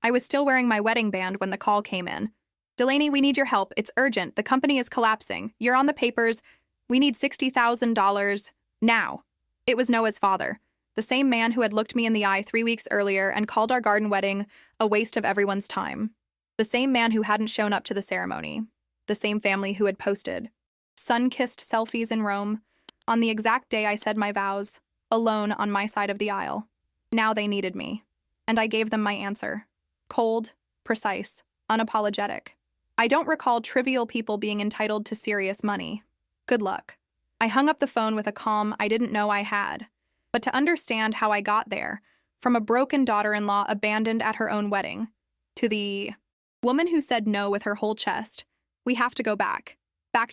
I was still wearing my wedding band when the call came in. Delaney, we need your help. It's urgent. The company is collapsing. You're on the papers. We need $60,000 now. It was Noah's father, the same man who had looked me in the eye 3 weeks earlier and called our garden wedding a waste of everyone's time. The same man who hadn't shown up to the ceremony. The same family who had posted sun-kissed selfies in Rome on the exact day I said my vows, alone on my side of the aisle. Now they needed me. And I gave them my answer. Cold, precise, unapologetic. I don't recall trivial people being entitled to serious money. Good luck. I hung up the phone with a calm I didn't know I had. But to understand how I got there, from a broken daughter-in-law abandoned at her own wedding, to the woman who said no with her whole chest, we have to go back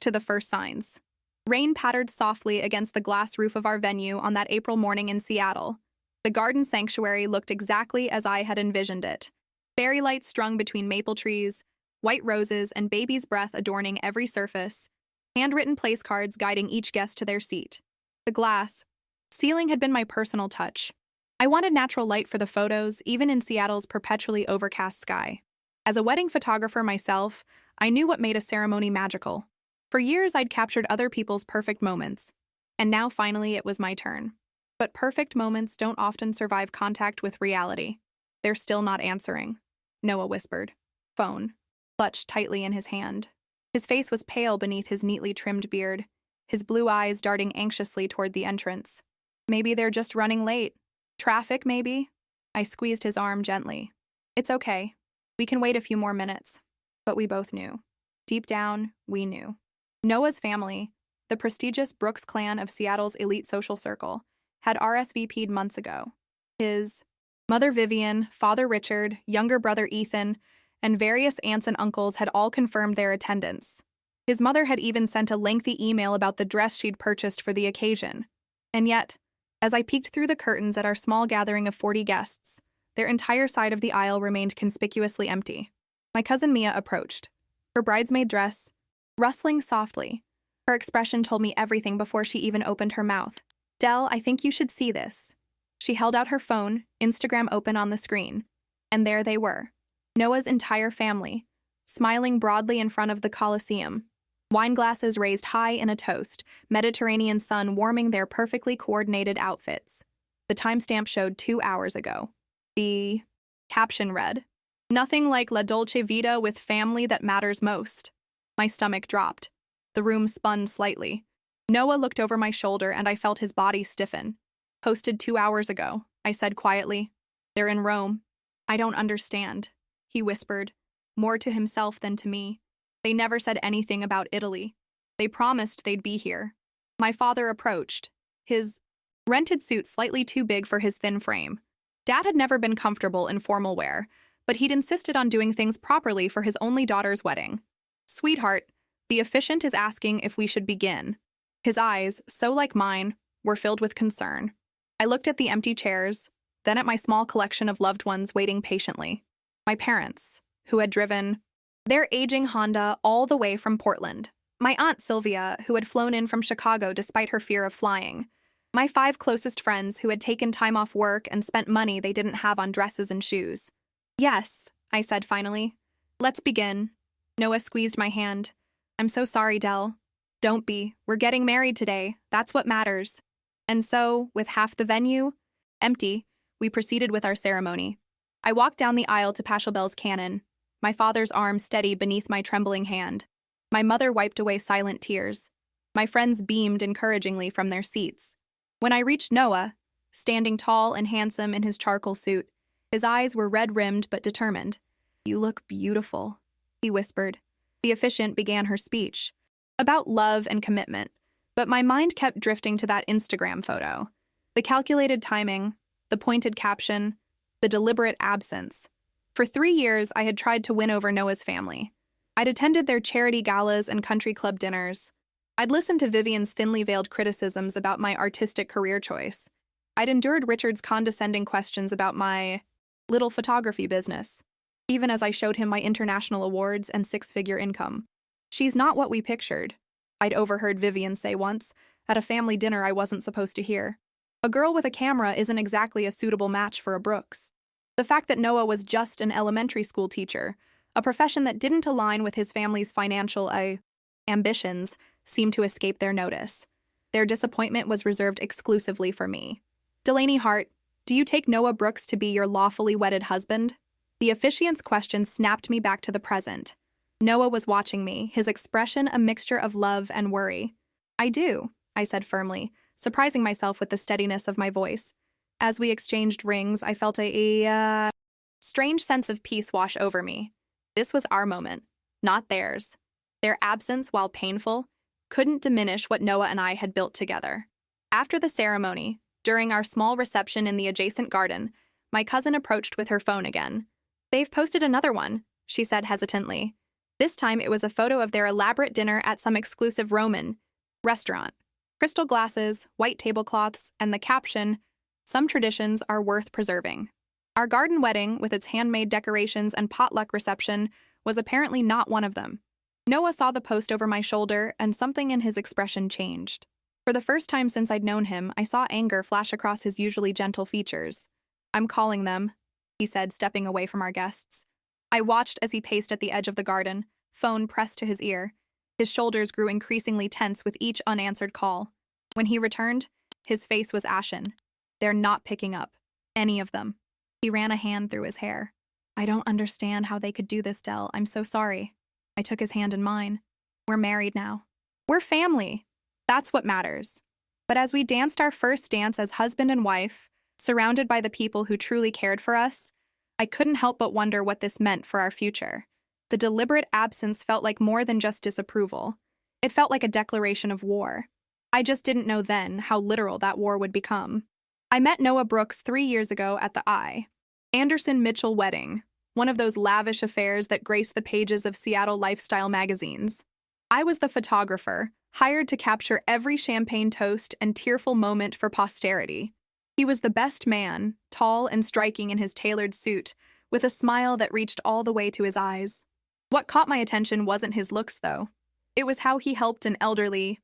to the first signs. Rain pattered softly against the glass roof of our venue on that April morning in Seattle. The garden sanctuary looked exactly as I had envisioned it. Fairy lights strung between maple trees, white roses and baby's breath adorning every surface, handwritten place cards guiding each guest to their seat. The glass ceiling had been my personal touch. I wanted natural light for the photos, even in Seattle's perpetually overcast sky. As a wedding photographer myself, I knew what made a ceremony magical. For years, I'd captured other people's perfect moments, and now finally it was my turn. But perfect moments don't often survive contact with reality. They're still not answering, Noah whispered. Phone, clutched tightly in his hand. His face was pale beneath his neatly trimmed beard, his blue eyes darting anxiously toward the entrance. Maybe they're just running late. Traffic, maybe? I squeezed his arm gently. It's okay. We can wait a few more minutes. But we both knew. Deep down, we knew. Noah's family, the prestigious Brooks clan of Seattle's elite social circle, had RSVP'd months ago. His mother Vivian, father Richard, younger brother Ethan, and various aunts and uncles had all confirmed their attendance. His mother had even sent a lengthy email about the dress she'd purchased for the occasion. And yet, as I peeked through the curtains at our small gathering of 40 guests, their entire side of the aisle remained conspicuously empty. My cousin Mia approached, her bridesmaid dress rustling softly. Her expression told me everything before she even opened her mouth. Dell, I think you should see this. She held out her phone, Instagram open on the screen. And there they were. Noah's entire family, smiling broadly in front of the Coliseum. Wine glasses raised high in a toast, Mediterranean sun warming their perfectly coordinated outfits. The timestamp showed 2 hours ago. The caption read, "Nothing like La Dolce Vita with family that matters most." My stomach dropped. The room spun slightly. Noah looked over my shoulder and I felt his body stiffen. Posted 2 hours ago, I said quietly. They're in Rome. I don't understand, he whispered, more to himself than to me. They never said anything about Italy. They promised they'd be here. My father approached, his rented suit slightly too big for his thin frame. Dad had never been comfortable in formal wear, but he'd insisted on doing things properly for his only daughter's wedding. Sweetheart, the officiant is asking if we should begin. His eyes, so like mine, were filled with concern. I looked at the empty chairs, then at my small collection of loved ones waiting patiently. My parents, who had driven their aging Honda all the way from Portland. My aunt Sylvia, who had flown in from Chicago despite her fear of flying. My 5 closest friends who had taken time off work and spent money they didn't have on dresses and shoes. Yes, I said finally. Let's begin. Noah squeezed my hand. I'm so sorry, Dell. Don't be. We're getting married today. That's what matters. And so, with half the venue empty, we proceeded with our ceremony. I walked down the aisle to Pachelbel's cannon, my father's arm steady beneath my trembling hand. My mother wiped away silent tears. My friends beamed encouragingly from their seats. When I reached Noah, standing tall and handsome in his charcoal suit, his eyes were red-rimmed but determined. You look beautiful, he whispered. The officiant began her speech, about love and commitment, but my mind kept drifting to that Instagram photo. The calculated timing, the pointed caption, the deliberate absence. For 3 years, I had tried to win over Noah's family. I'd attended their charity galas and country club dinners. I'd listened to Vivian's thinly veiled criticisms about my artistic career choice. I'd endured Richard's condescending questions about my little photography business, even as I showed him my international awards and 6-figure income. She's not what we pictured, I'd overheard Vivian say once, at a family dinner I wasn't supposed to hear. A girl with a camera isn't exactly a suitable match for a Brooks. The fact that Noah was just an elementary school teacher, a profession that didn't align with his family's financial ambitions, seemed to escape their notice. Their disappointment was reserved exclusively for me. Delaney Hart, do you take Noah Brooks to be your lawfully wedded husband? The officiant's question snapped me back to the present. Noah was watching me, his expression a mixture of love and worry. I do, I said firmly, surprising myself with the steadiness of my voice. As we exchanged rings, I felt a strange sense of peace wash over me. This was our moment, not theirs. Their absence, while painful, couldn't diminish what Noah and I had built together. After the ceremony, during our small reception in the adjacent garden, my cousin approached with her phone again. They've posted another one, she said hesitantly. This time it was a photo of their elaborate dinner at some exclusive Roman restaurant. Crystal glasses, white tablecloths, and the caption, "Some traditions are worth preserving." Our garden wedding, with its handmade decorations and potluck reception, was apparently not one of them. Noah saw the post over my shoulder, and something in his expression changed. For the first time since I'd known him, I saw anger flash across his usually gentle features. "I'm calling them," he said, stepping away from our guests. I watched as he paced at the edge of the garden, phone pressed to his ear. His shoulders grew increasingly tense with each unanswered call. When he returned, his face was ashen. "They're not picking up. Any of them." He ran a hand through his hair. "I don't understand how they could do this, Del. I'm so sorry." I took his hand in mine. "We're married now. We're family. That's what matters." But as we danced our first dance as husband and wife, surrounded by the people who truly cared for us, I couldn't help but wonder what this meant for our future. The deliberate absence felt like more than just disapproval. It felt like a declaration of war. I just didn't know then how literal that war would become. I met Noah Brooks 3 years ago at the Anderson Mitchell wedding, one of those lavish affairs that grace the pages of Seattle lifestyle magazines. I was the photographer, hired to capture every champagne toast and tearful moment for posterity. He was the best man, tall and striking in his tailored suit, with a smile that reached all the way to his eyes. What caught my attention wasn't his looks, though. It was how he helped an elderly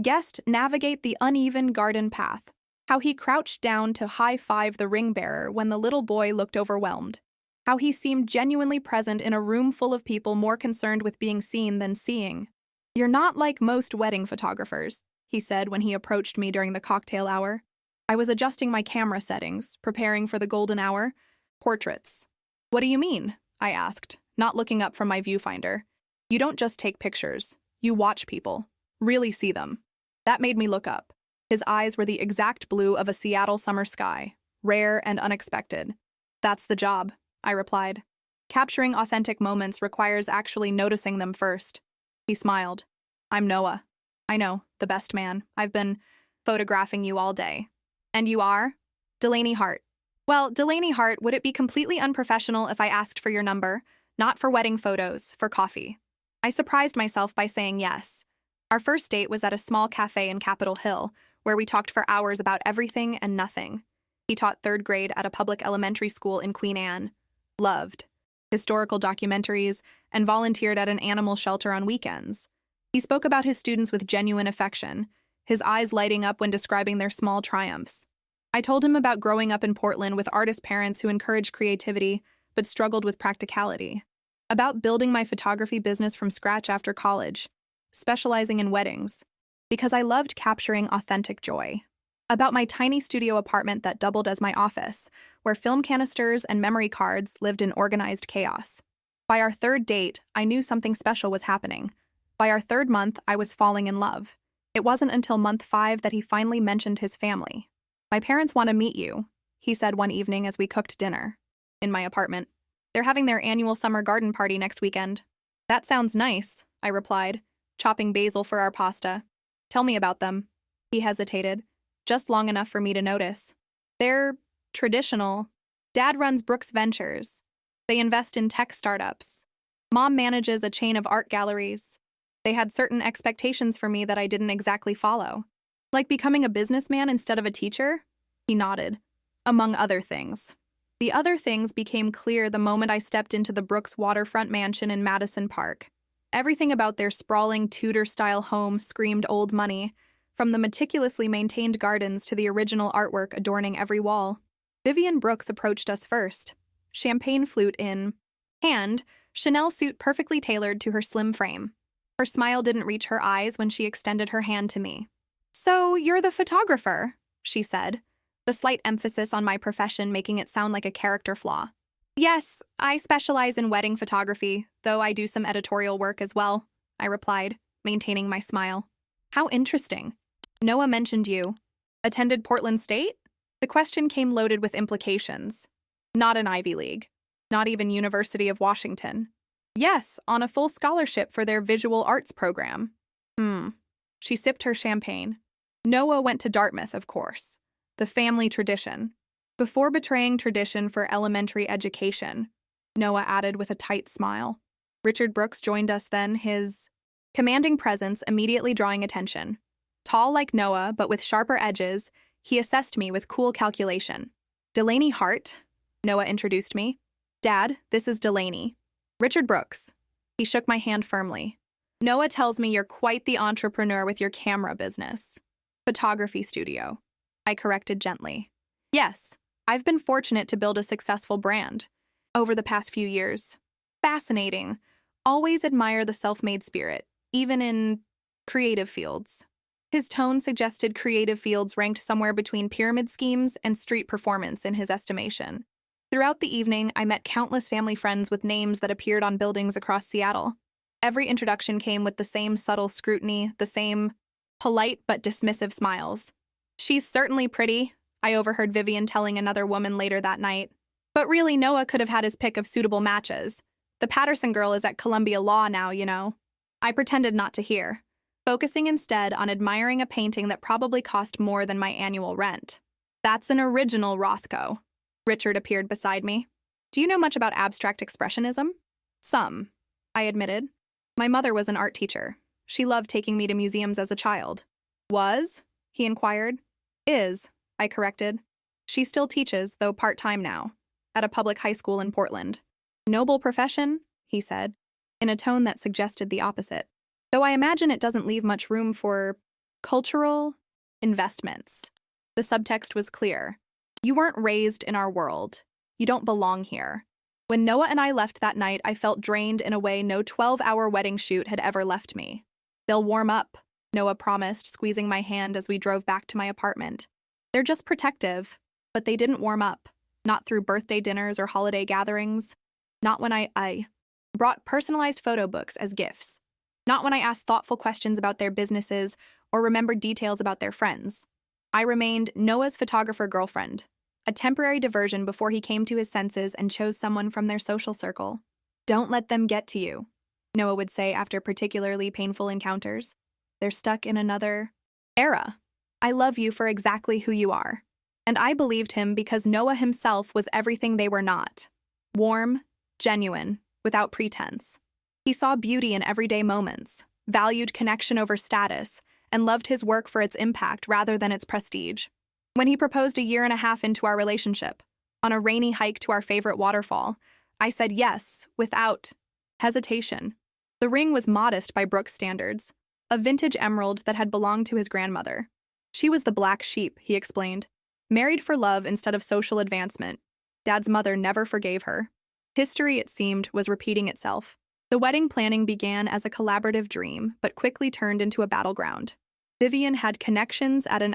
guest navigate the uneven garden path, how he crouched down to high-five the ring bearer when the little boy looked overwhelmed, how he seemed genuinely present in a room full of people more concerned with being seen than seeing. "You're not like most wedding photographers," he said when he approached me during the cocktail hour. I was adjusting my camera settings, preparing for the golden hour. "Portraits." "What do you mean?" I asked, not looking up from my viewfinder. "You don't just take pictures. You watch people. Really see them." That made me look up. His eyes were the exact blue of a Seattle summer sky, rare and unexpected. "That's the job," I replied. "Capturing authentic moments requires actually noticing them first." He smiled. "I'm Noah. I know, the best man. I've been photographing you all day." "And you are?" "Delaney Hart." "Well, Delaney Hart, would it be completely unprofessional if I asked for your number? Not for wedding photos, for coffee." I surprised myself by saying yes. Our first date was at a small cafe in Capitol Hill, where we talked for hours about everything and nothing. He taught 3rd grade at a public elementary school in Queen Anne. Loved historical documentaries and volunteered at an animal shelter on weekends. He spoke about his students with genuine affection, his eyes lighting up when describing their small triumphs. I told him about growing up in Portland with artist parents who encouraged creativity but struggled with practicality, about building my photography business from scratch after college, specializing in weddings, because I loved capturing authentic joy, about my tiny studio apartment that doubled as my office, where film canisters and memory cards lived in organized chaos. By our 3rd date, I knew something special was happening. By our 3rd month, I was falling in love. It wasn't until month 5 that he finally mentioned his family. "My parents want to meet you," he said one evening as we cooked dinner in my apartment. "They're having their annual summer garden party next weekend." "That sounds nice," I replied, chopping basil for our pasta. "Tell me about them." He hesitated, just long enough for me to notice. "They're traditional. Dad runs Brooks Ventures. They invest in tech startups. Mom manages a chain of art galleries. They had certain expectations for me that I didn't exactly follow. Like becoming a businessman instead of a teacher?" He nodded. "Among other things." The other things became clear the moment I stepped into the Brooks waterfront mansion in Madison Park. Everything about their sprawling Tudor-style home screamed old money, from the meticulously maintained gardens to the original artwork adorning every wall. Vivian Brooks approached us first. champagne flute in hand, Chanel suit perfectly tailored to her slim frame. Her smile didn't reach her eyes when she extended her hand to me. "So, you're the photographer," she said, the slight emphasis on my profession making it sound like a character flaw. "Yes, I specialize in wedding photography, though I do some editorial work as well," I replied, maintaining my smile. "How interesting. Noah mentioned you. Attended Portland State?" The question came loaded with implications. Not an Ivy League. Not even University of Washington. Yes, on a full scholarship for their visual arts program. She sipped her champagne. Noah went to Dartmouth, of course. The family tradition. Before betraying tradition for elementary education, Noah added with a tight smile. Richard Brooks joined us then, his commanding presence immediately drawing attention. Tall like Noah, but with sharper edges, he assessed me with cool calculation. "Delaney Hart," Noah introduced me. "Dad, this is Delaney. Richard Brooks." He shook my hand firmly. "Noah tells me you're quite the entrepreneur with your camera business." "Photography studio," I corrected gently. "Yes, I've been fortunate to build a successful brand over the past few years." "Fascinating. Always admire the self-made spirit, even in creative fields." His tone suggested creative fields ranked somewhere between pyramid schemes and street performance in his estimation. Throughout the evening, I met countless family friends with names that appeared on buildings across Seattle. Every introduction came with the same subtle scrutiny, the same polite but dismissive smiles. "She's certainly pretty," I overheard Vivian telling another woman later that night. "But really, Noah could have had his pick of suitable matches. The Patterson girl is at Columbia Law now, you know." I pretended not to hear, focusing instead on admiring a painting that probably cost more than my annual rent. "That's an original Rothko." Richard appeared beside me. "Do you know much about abstract expressionism?" "Some," I admitted. "My mother was an art teacher. She loved taking me to museums as a child." "Was?" he inquired. "Is," I corrected. "She still teaches, though part-time now, at a public high school in Portland." "Noble profession," he said, in a tone that suggested the opposite. "Though I imagine it doesn't leave much room for cultural investments." The subtext was clear. "You weren't raised in our world. You don't belong here." When Noah and I left that night, I felt drained in a way no 12-hour wedding shoot had ever left me. "They'll warm up," Noah promised, squeezing my hand as we drove back to my apartment. "They're just protective, but they didn't warm up. Not through birthday dinners or holiday gatherings. Not when I brought personalized photo books as gifts. Not when I asked thoughtful questions about their businesses or remembered details about their friends. I remained Noah's photographer girlfriend, a temporary diversion before he came to his senses and chose someone from their social circle. Don't let them get to you, Noah would say after particularly painful encounters. They're stuck in another era. I love you for exactly who you are. And I believed him because Noah himself was everything they were not. Warm, genuine, without pretense. He saw beauty in everyday moments, valued connection over status, and loved his work for its impact rather than its prestige. When he proposed a year and a half into our relationship, on a rainy hike to our favorite waterfall, I said yes, without hesitation. The ring was modest by Brooks' standards, a vintage emerald that had belonged to his grandmother. She was the black sheep, he explained. Married for love instead of social advancement. Dad's mother never forgave her. History, it seemed, was repeating itself. The wedding planning began as a collaborative dream, but quickly turned into a battleground. Vivian had connections at an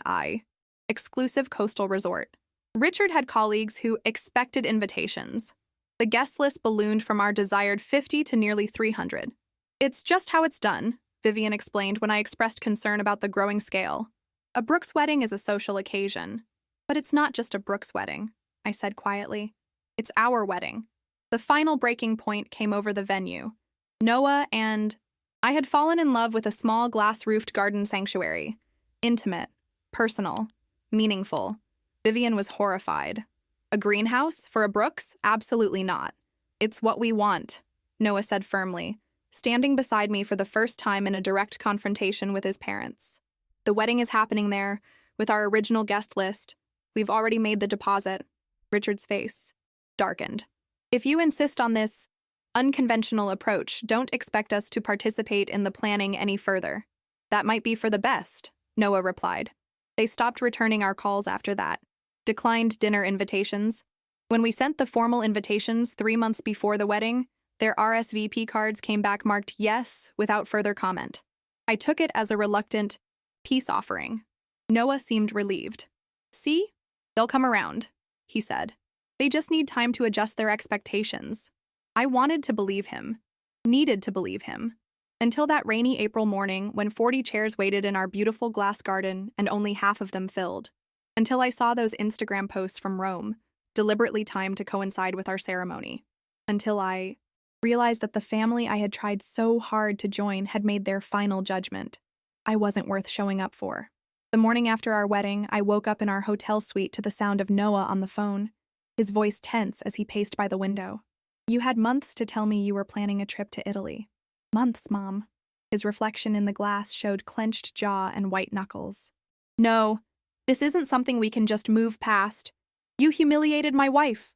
exclusive coastal resort. Richard had colleagues who expected invitations. The guest list ballooned from our desired 50 to nearly 300. "It's just how it's done," Vivian explained when I expressed concern about the growing scale. "A Brooks wedding is a social occasion. But it's not just a Brooks wedding," I said quietly. "It's our wedding." The final breaking point came over the venue. Noah and I had fallen in love with a small glass-roofed garden sanctuary. Intimate, personal, meaningful. Vivian was horrified. "A greenhouse for a Brooks? Absolutely not. It's what we want," Noah said firmly, standing beside me for the first time in a direct confrontation with his parents. "The wedding is happening there, with our original guest list. We've already made the deposit." Richard's face darkened. "If you insist on this unconventional approach, don't expect us to participate in the planning any further." "That might be for the best," Noah replied. They stopped returning our calls after that, declined dinner invitations. When we sent the formal invitations 3 months before the wedding, their RSVP cards came back marked yes without further comment. I took it as a reluctant peace offering. Noah seemed relieved. See? They'll come around, he said. They just need time to adjust their expectations. I wanted to believe him, needed to believe him, until that rainy April morning when 40 chairs waited in our beautiful glass garden and only half of them filled. Until I saw those Instagram posts from Rome, deliberately timed to coincide with our ceremony. Until I realized that the family I had tried so hard to join had made their final judgment. I wasn't worth showing up for. The morning after our wedding, I woke up in our hotel suite to the sound of Noah on the phone, his voice tense as he paced by the window. You had months to tell me you were planning a trip to Italy. Months, Mom. His reflection in the glass showed clenched jaw and white knuckles. No, this isn't something we can just move past. You humiliated my wife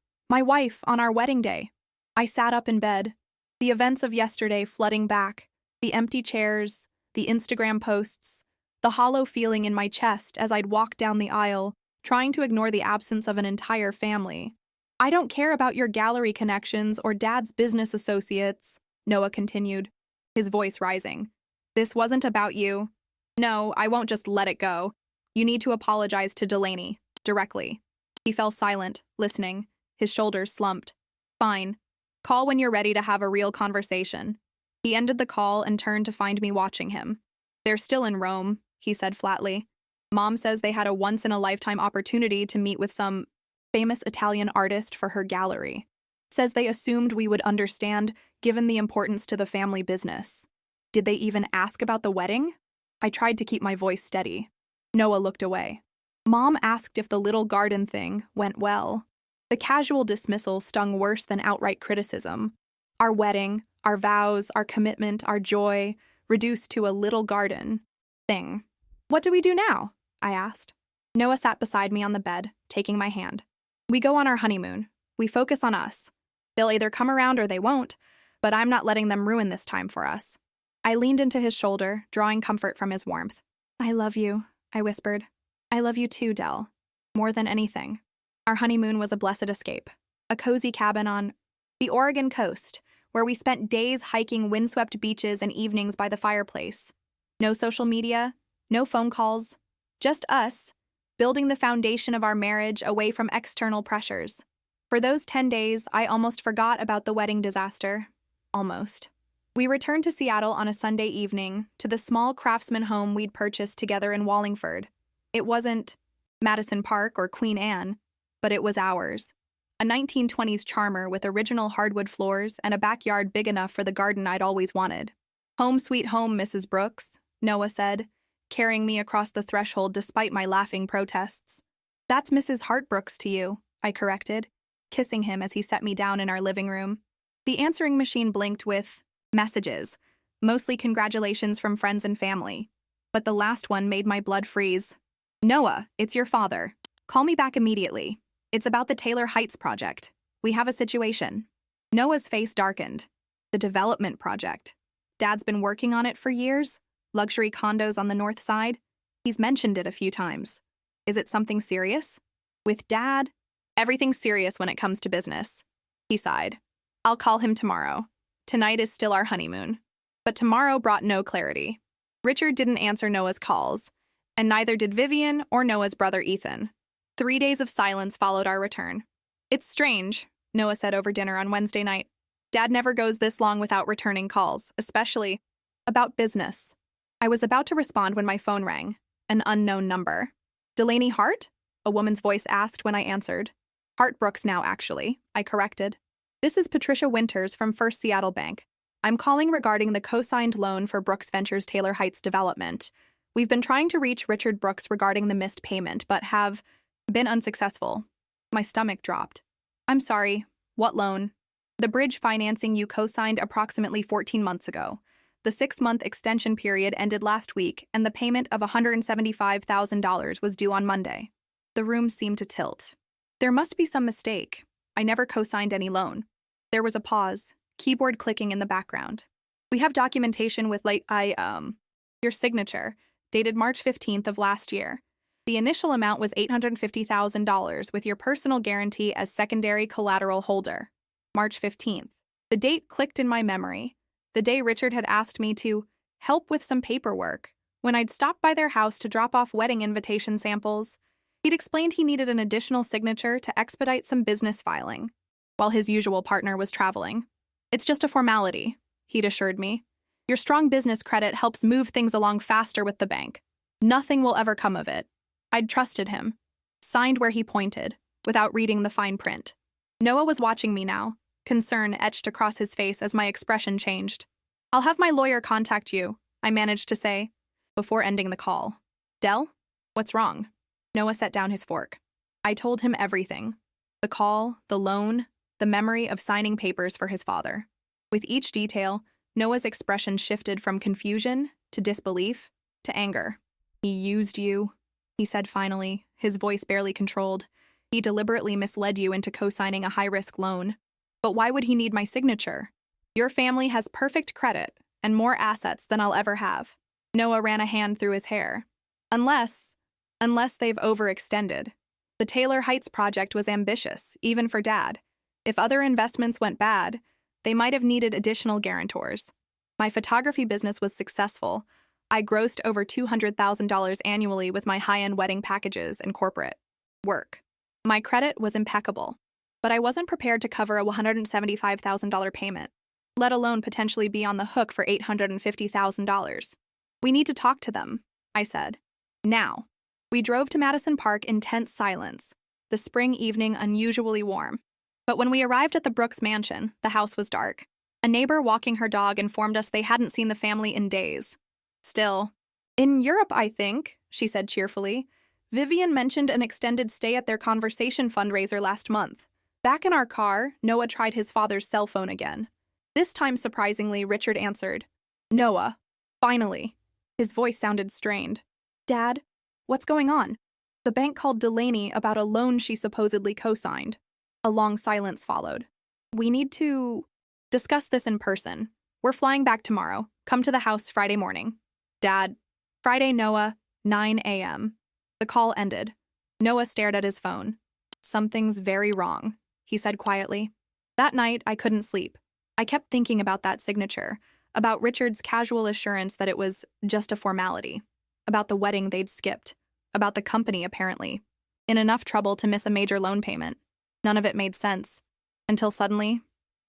on our wedding day. I sat up in bed, the events of yesterday flooding back, the empty chairs, the Instagram posts, the hollow feeling in my chest as I'd walk down the aisle, trying to ignore the absence of an entire family. I don't care about your gallery connections or Dad's business associates, Noah continued, his voice rising. This wasn't about you. No, I won't just let it go. You need to apologize to Delaney, directly. He fell silent, listening, his shoulders slumped. Fine. Call when you're ready to have a real conversation. He ended the call and turned to find me watching him. They're still in Rome, he said flatly. Mom says they had a once-in-a-lifetime opportunity to meet with some famous Italian artist for her gallery. Says they assumed we would understand, given the importance to the family business. Did they even ask about the wedding? I tried to keep my voice steady. Noah looked away. Mom asked if the little garden thing went well. The casual dismissal stung worse than outright criticism. Our wedding, our vows, our commitment, our joy, reduced to a little garden thing. What do we do now? I asked. Noah sat beside me on the bed, taking my hand. We go on our honeymoon. We focus on us. They'll either come around or they won't, but I'm not letting them ruin this time for us. I leaned into his shoulder, drawing comfort from his warmth. I love you, I whispered. I love you too, Del. More than anything. Our honeymoon was a blessed escape. A cozy cabin on the Oregon coast, where we spent days hiking windswept beaches and evenings by the fireplace. No social media, no phone calls, just us, building the foundation of our marriage away from external pressures. For those 10 days, I almost forgot about the wedding disaster. Almost. We returned to Seattle on a Sunday evening, to the small craftsman home we'd purchased together in Wallingford. It wasn't Madison Park or Queen Anne, but it was ours. A 1920s charmer with original hardwood floors and a backyard big enough for the garden I'd always wanted. Home sweet home, Mrs. Brooks, Noah said, carrying me across the threshold despite my laughing protests. That's Mrs. Hart Brooks to you, I corrected, kissing him as he set me down in our living room. The answering machine blinked with messages, mostly congratulations from friends and family. But the last one made my blood freeze. Noah, it's your father. Call me back immediately. It's about the Taylor Heights project. We have a situation. Noah's face darkened. The development project. Dad's been working on it for years. Luxury condos on the north side. He's mentioned it a few times. Is it something serious? With Dad, everything's serious when it comes to business. He sighed. I'll call him tomorrow. Tonight is still our honeymoon. But tomorrow brought no clarity. Richard didn't answer Noah's calls, and neither did Vivian or Noah's brother Ethan. 3 days of silence followed our return. It's strange, Noah said over dinner on Wednesday night. Dad never goes this long without returning calls, especially about business. I was about to respond when my phone rang, an unknown number. Delaney Hart? A woman's voice asked when I answered. Hart Brooks now, actually, I corrected. This is Patricia Winters from First Seattle Bank. I'm calling regarding the co-signed loan for Brooks Ventures Taylor Heights development. We've been trying to reach Richard Brooks regarding the missed payment, but have been unsuccessful. My stomach dropped. I'm sorry. What loan? The bridge financing you co-signed approximately 14 months ago. The 6-month extension period ended last week, and the payment of $175,000 was due on Monday. The room seemed to tilt. There must be some mistake. I never co-signed any loan. There was a pause, keyboard clicking in the background. We have documentation with your signature, dated March 15th of last year. The initial amount was $850,000 with your personal guarantee as secondary collateral holder. March 15th. The date clicked in my memory. The day Richard had asked me to help with some paperwork. When I'd stopped by their house to drop off wedding invitation samples, he'd explained he needed an additional signature to expedite some business filing, while his usual partner was traveling. It's just a formality, he'd assured me. Your strong business credit helps move things along faster with the bank. Nothing will ever come of it. I'd trusted him. Signed where he pointed, without reading the fine print. Noah was watching me now, concern etched across his face as my expression changed. I'll have my lawyer contact you, I managed to say, before ending the call. Del? What's wrong? Noah set down his fork. I told him everything. The call, the loan, the memory of signing papers for his father. With each detail, Noah's expression shifted from confusion to disbelief to anger. He used you, he said finally, his voice barely controlled. He deliberately misled you into co-signing a high-risk loan. But why would he need my signature? Your family has perfect credit and more assets than I'll ever have. Noah ran a hand through his hair. Unless they've overextended. The Taylor Heights project was ambitious, even for Dad. If other investments went bad, they might have needed additional guarantors. My photography business was successful. I grossed over $200,000 annually with my high-end wedding packages and corporate work. My credit was impeccable, but I wasn't prepared to cover a $175,000 payment, let alone potentially be on the hook for $850,000. We need to talk to them, I said. Now. We drove to Madison Park in tense silence, the spring evening unusually warm. But when we arrived at the Brooks mansion, the house was dark. A neighbor walking her dog informed us they hadn't seen the family in days. Still, in Europe, I think, she said cheerfully. Vivian mentioned an extended stay at their conversation fundraiser last month. Back in our car, Noah tried his father's cell phone again. This time, surprisingly, Richard answered. Noah. Finally. His voice sounded strained. Dad? What's going on? The bank called Delaney about a loan she supposedly co-signed. A long silence followed. We need to discuss this in person. We're flying back tomorrow. Come to the house Friday morning. Dad. Friday, Noah, 9 a.m. The call ended. Noah stared at his phone. Something's very wrong, he said quietly. That night, I couldn't sleep. I kept thinking about that signature, about Richard's casual assurance that it was just a formality, about the wedding they'd skipped, about the company, apparently. In enough trouble to miss a major loan payment. None of it made sense. Until suddenly,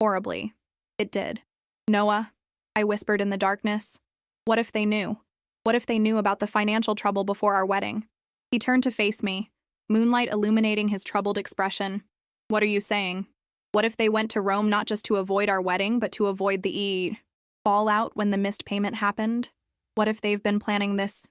horribly, it did. Noah, I whispered in the darkness. What if they knew? What if they knew about the financial trouble before our wedding? He turned to face me, moonlight illuminating his troubled expression. What are you saying? What if they went to Rome not just to avoid our wedding, but to avoid the fallout when the missed payment happened? What if they've been planning this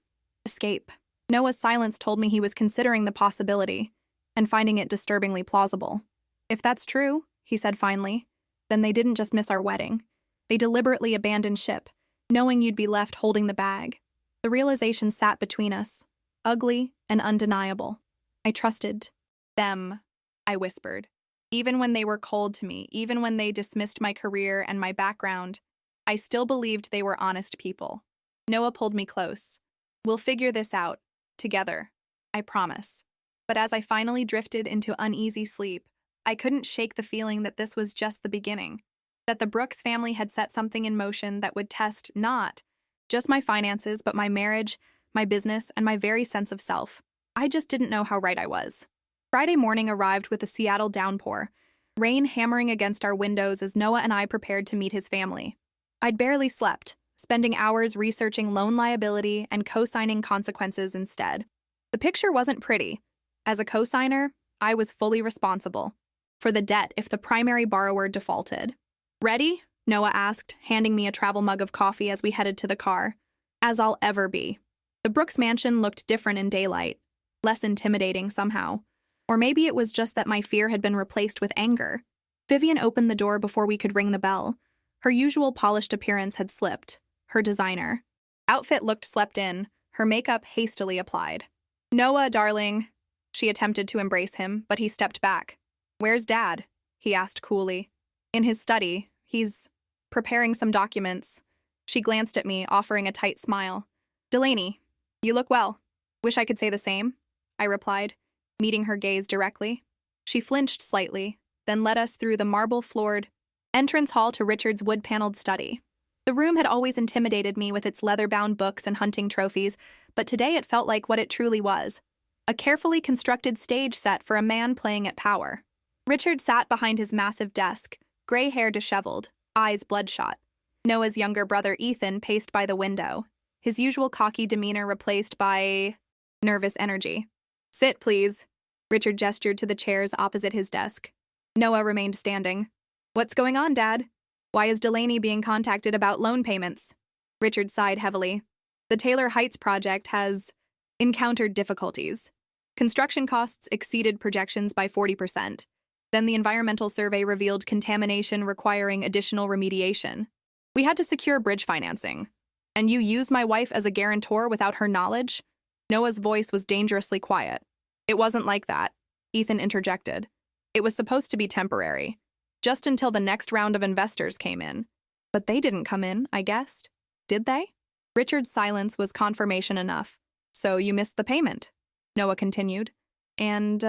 escape? Noah's silence told me he was considering the possibility and finding it disturbingly plausible. If that's true, he said finally, then they didn't just miss our wedding. They deliberately abandoned ship, knowing you'd be left holding the bag. The realization sat between us, ugly and undeniable. I trusted them, I whispered. Even when they were cold to me, even when they dismissed my career and my background, I still believed they were honest people. Noah pulled me close. We'll figure this out, together, I promise. But as I finally drifted into uneasy sleep, I couldn't shake the feeling that this was just the beginning, that the Brooks family had set something in motion that would test not just my finances, but my marriage, my business, and my very sense of self. I just didn't know how right I was. Friday morning arrived with a Seattle downpour, rain hammering against our windows as Noah and I prepared to meet his family. I'd barely slept, spending hours researching loan liability and co-signing consequences instead. The picture wasn't pretty. As a co-signer, I was fully responsible for the debt if the primary borrower defaulted. Ready? Noah asked, handing me a travel mug of coffee as we headed to the car. As I'll ever be. The Brooks mansion looked different in daylight, less intimidating somehow. Or maybe it was just that my fear had been replaced with anger. Vivian opened the door before we could ring the bell. Her usual polished appearance had slipped. Her designer outfit looked slept in, her makeup hastily applied. Noah, darling. She attempted to embrace him, but he stepped back. Where's Dad? He asked coolly. In his study. He's preparing some documents. She glanced at me, offering a tight smile. Delaney, you look well. Wish I could say the same. I replied, meeting her gaze directly. She flinched slightly, then led us through the marble-floored entrance hall to Richard's wood-paneled study. The room had always intimidated me with its leather-bound books and hunting trophies, but today it felt like what it truly was, a carefully constructed stage set for a man playing at power. Richard sat behind his massive desk, gray hair disheveled, eyes bloodshot. Noah's younger brother Ethan paced by the window, his usual cocky demeanor replaced by nervous energy. "Sit, please." Richard gestured to the chairs opposite his desk. Noah remained standing. "What's going on, Dad? Why is Delaney being contacted about loan payments?" Richard sighed heavily. "The Taylor Heights project has encountered difficulties. Construction costs exceeded projections by 40%. Then the environmental survey revealed contamination requiring additional remediation. We had to secure bridge financing. And you used my wife as a guarantor without her knowledge?" Noah's voice was dangerously quiet. "It wasn't like that," Ethan interjected. "It was supposed to be temporary, just until the next round of investors came in. But they didn't come in, I guessed. Did they?" Richard's silence was confirmation enough. "So you missed the payment," Noah continued. "And,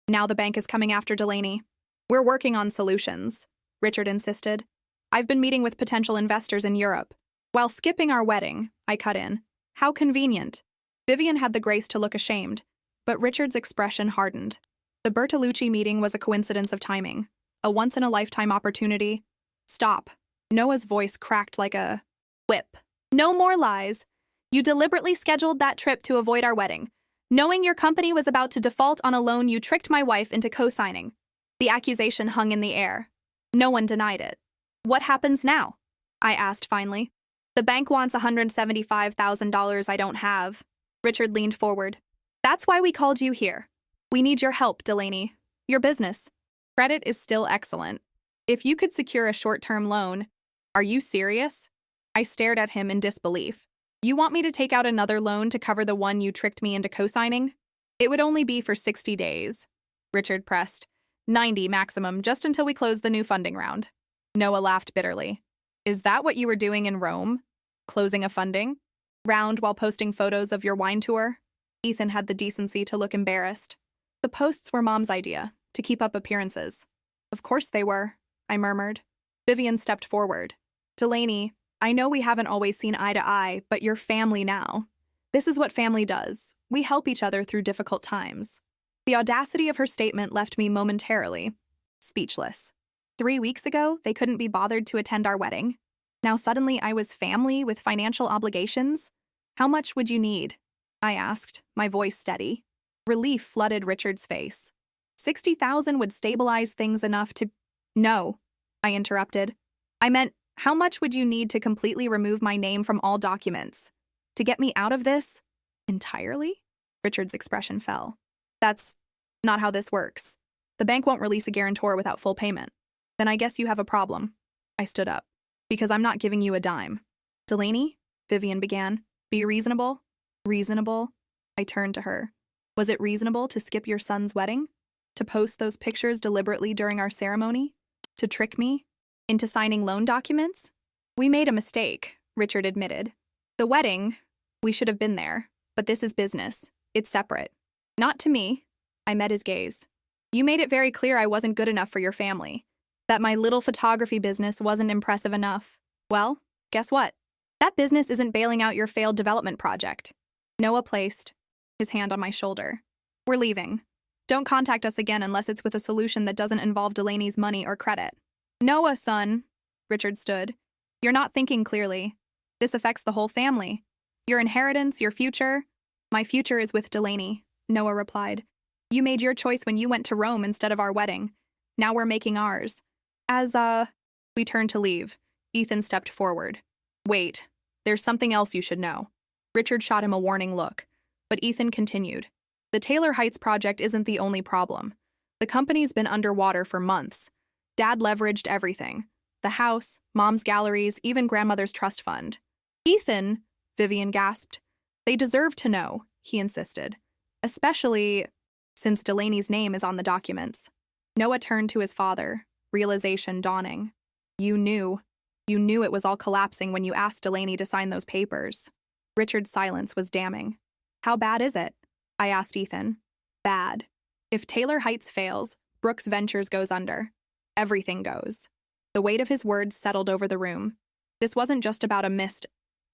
now the bank is coming after Delaney." "We're working on solutions," Richard insisted. "I've been meeting with potential investors in Europe." "While skipping our wedding," I cut in. "How convenient." Vivian had the grace to look ashamed, but Richard's expression hardened. The Bertolucci meeting was a coincidence of timing, a once-in-a-lifetime opportunity. "Stop." Noah's voice cracked like a whip. "No more lies. You deliberately scheduled that trip to avoid our wedding. Knowing your company was about to default on a loan, you tricked my wife into co-signing." The accusation hung in the air. No one denied it. "What happens now?" I asked finally. "The bank wants $175,000 I don't have." Richard leaned forward. "That's why we called you here. We need your help, Delaney. Your business. Credit is still excellent. If you could secure a short-term loan..." "Are you serious?" I stared at him in disbelief. "You want me to take out another loan to cover the one you tricked me into co-signing?" "It would only be for 60 days. Richard pressed. 90 maximum, just until we close the new funding round. Noah laughed bitterly. "Is that what you were doing in Rome? Closing a funding round while posting photos of your wine tour?" Ethan had the decency to look embarrassed. "The posts were Mom's idea, to keep up appearances." "Of course they were," I murmured. Vivian stepped forward. "Delaney, I know we haven't always seen eye to eye, but you're family now. This is what family does. We help each other through difficult times." The audacity of her statement left me momentarily speechless. 3 weeks ago, they couldn't be bothered to attend our wedding. Now suddenly I was family with financial obligations? "How much would you need?" I asked, my voice steady. Relief flooded Richard's face. 60,000 would stabilize things enough to— "No," I interrupted. "I meant, how much would you need to completely remove my name from all documents? To get me out of this?" "Entirely?" Richard's expression fell. "That's not how this works. The bank won't release a guarantor without full payment." "Then I guess you have a problem." I stood up. "Because I'm not giving you a dime." "Delaney," Vivian began, "be reasonable." "Reasonable?" I turned to her. "Was it reasonable to skip your son's wedding? To post those pictures deliberately during our ceremony? To trick me into signing loan documents?" "We made a mistake," Richard admitted. "The wedding, we should have been there, but this is business. It's separate." "Not to me." I met his gaze. "You made it very clear I wasn't good enough for your family, that my little photography business wasn't impressive enough. Well, guess what? That business isn't bailing out your failed development project." Noah placed his hand on my shoulder. "We're leaving. Don't contact us again unless it's with a solution that doesn't involve Delaney's money or credit." "Noah, son," Richard stood. "You're not thinking clearly. This affects the whole family. Your inheritance, your future." "My future is with Delaney," Noah replied. "You made your choice when you went to Rome instead of our wedding. Now we're making ours." We turned to leave. Ethan stepped forward. "Wait, there's something else you should know." Richard shot him a warning look, but Ethan continued. "The Taylor Heights project isn't the only problem. The company's been underwater for months. Dad leveraged everything. The house, Mom's galleries, even Grandmother's trust fund." "Ethan," Vivian gasped. "They deserve to know," he insisted. "Especially since Delaney's name is on the documents." Noah turned to his father, realization dawning. You knew it was all collapsing when you asked Delaney to sign those papers." Richard's silence was damning. "How bad is it?" I asked Ethan. Bad. If Taylor Heights fails, Brooks Ventures goes under. Everything goes. The weight of his words settled over the room. This wasn't just about a missed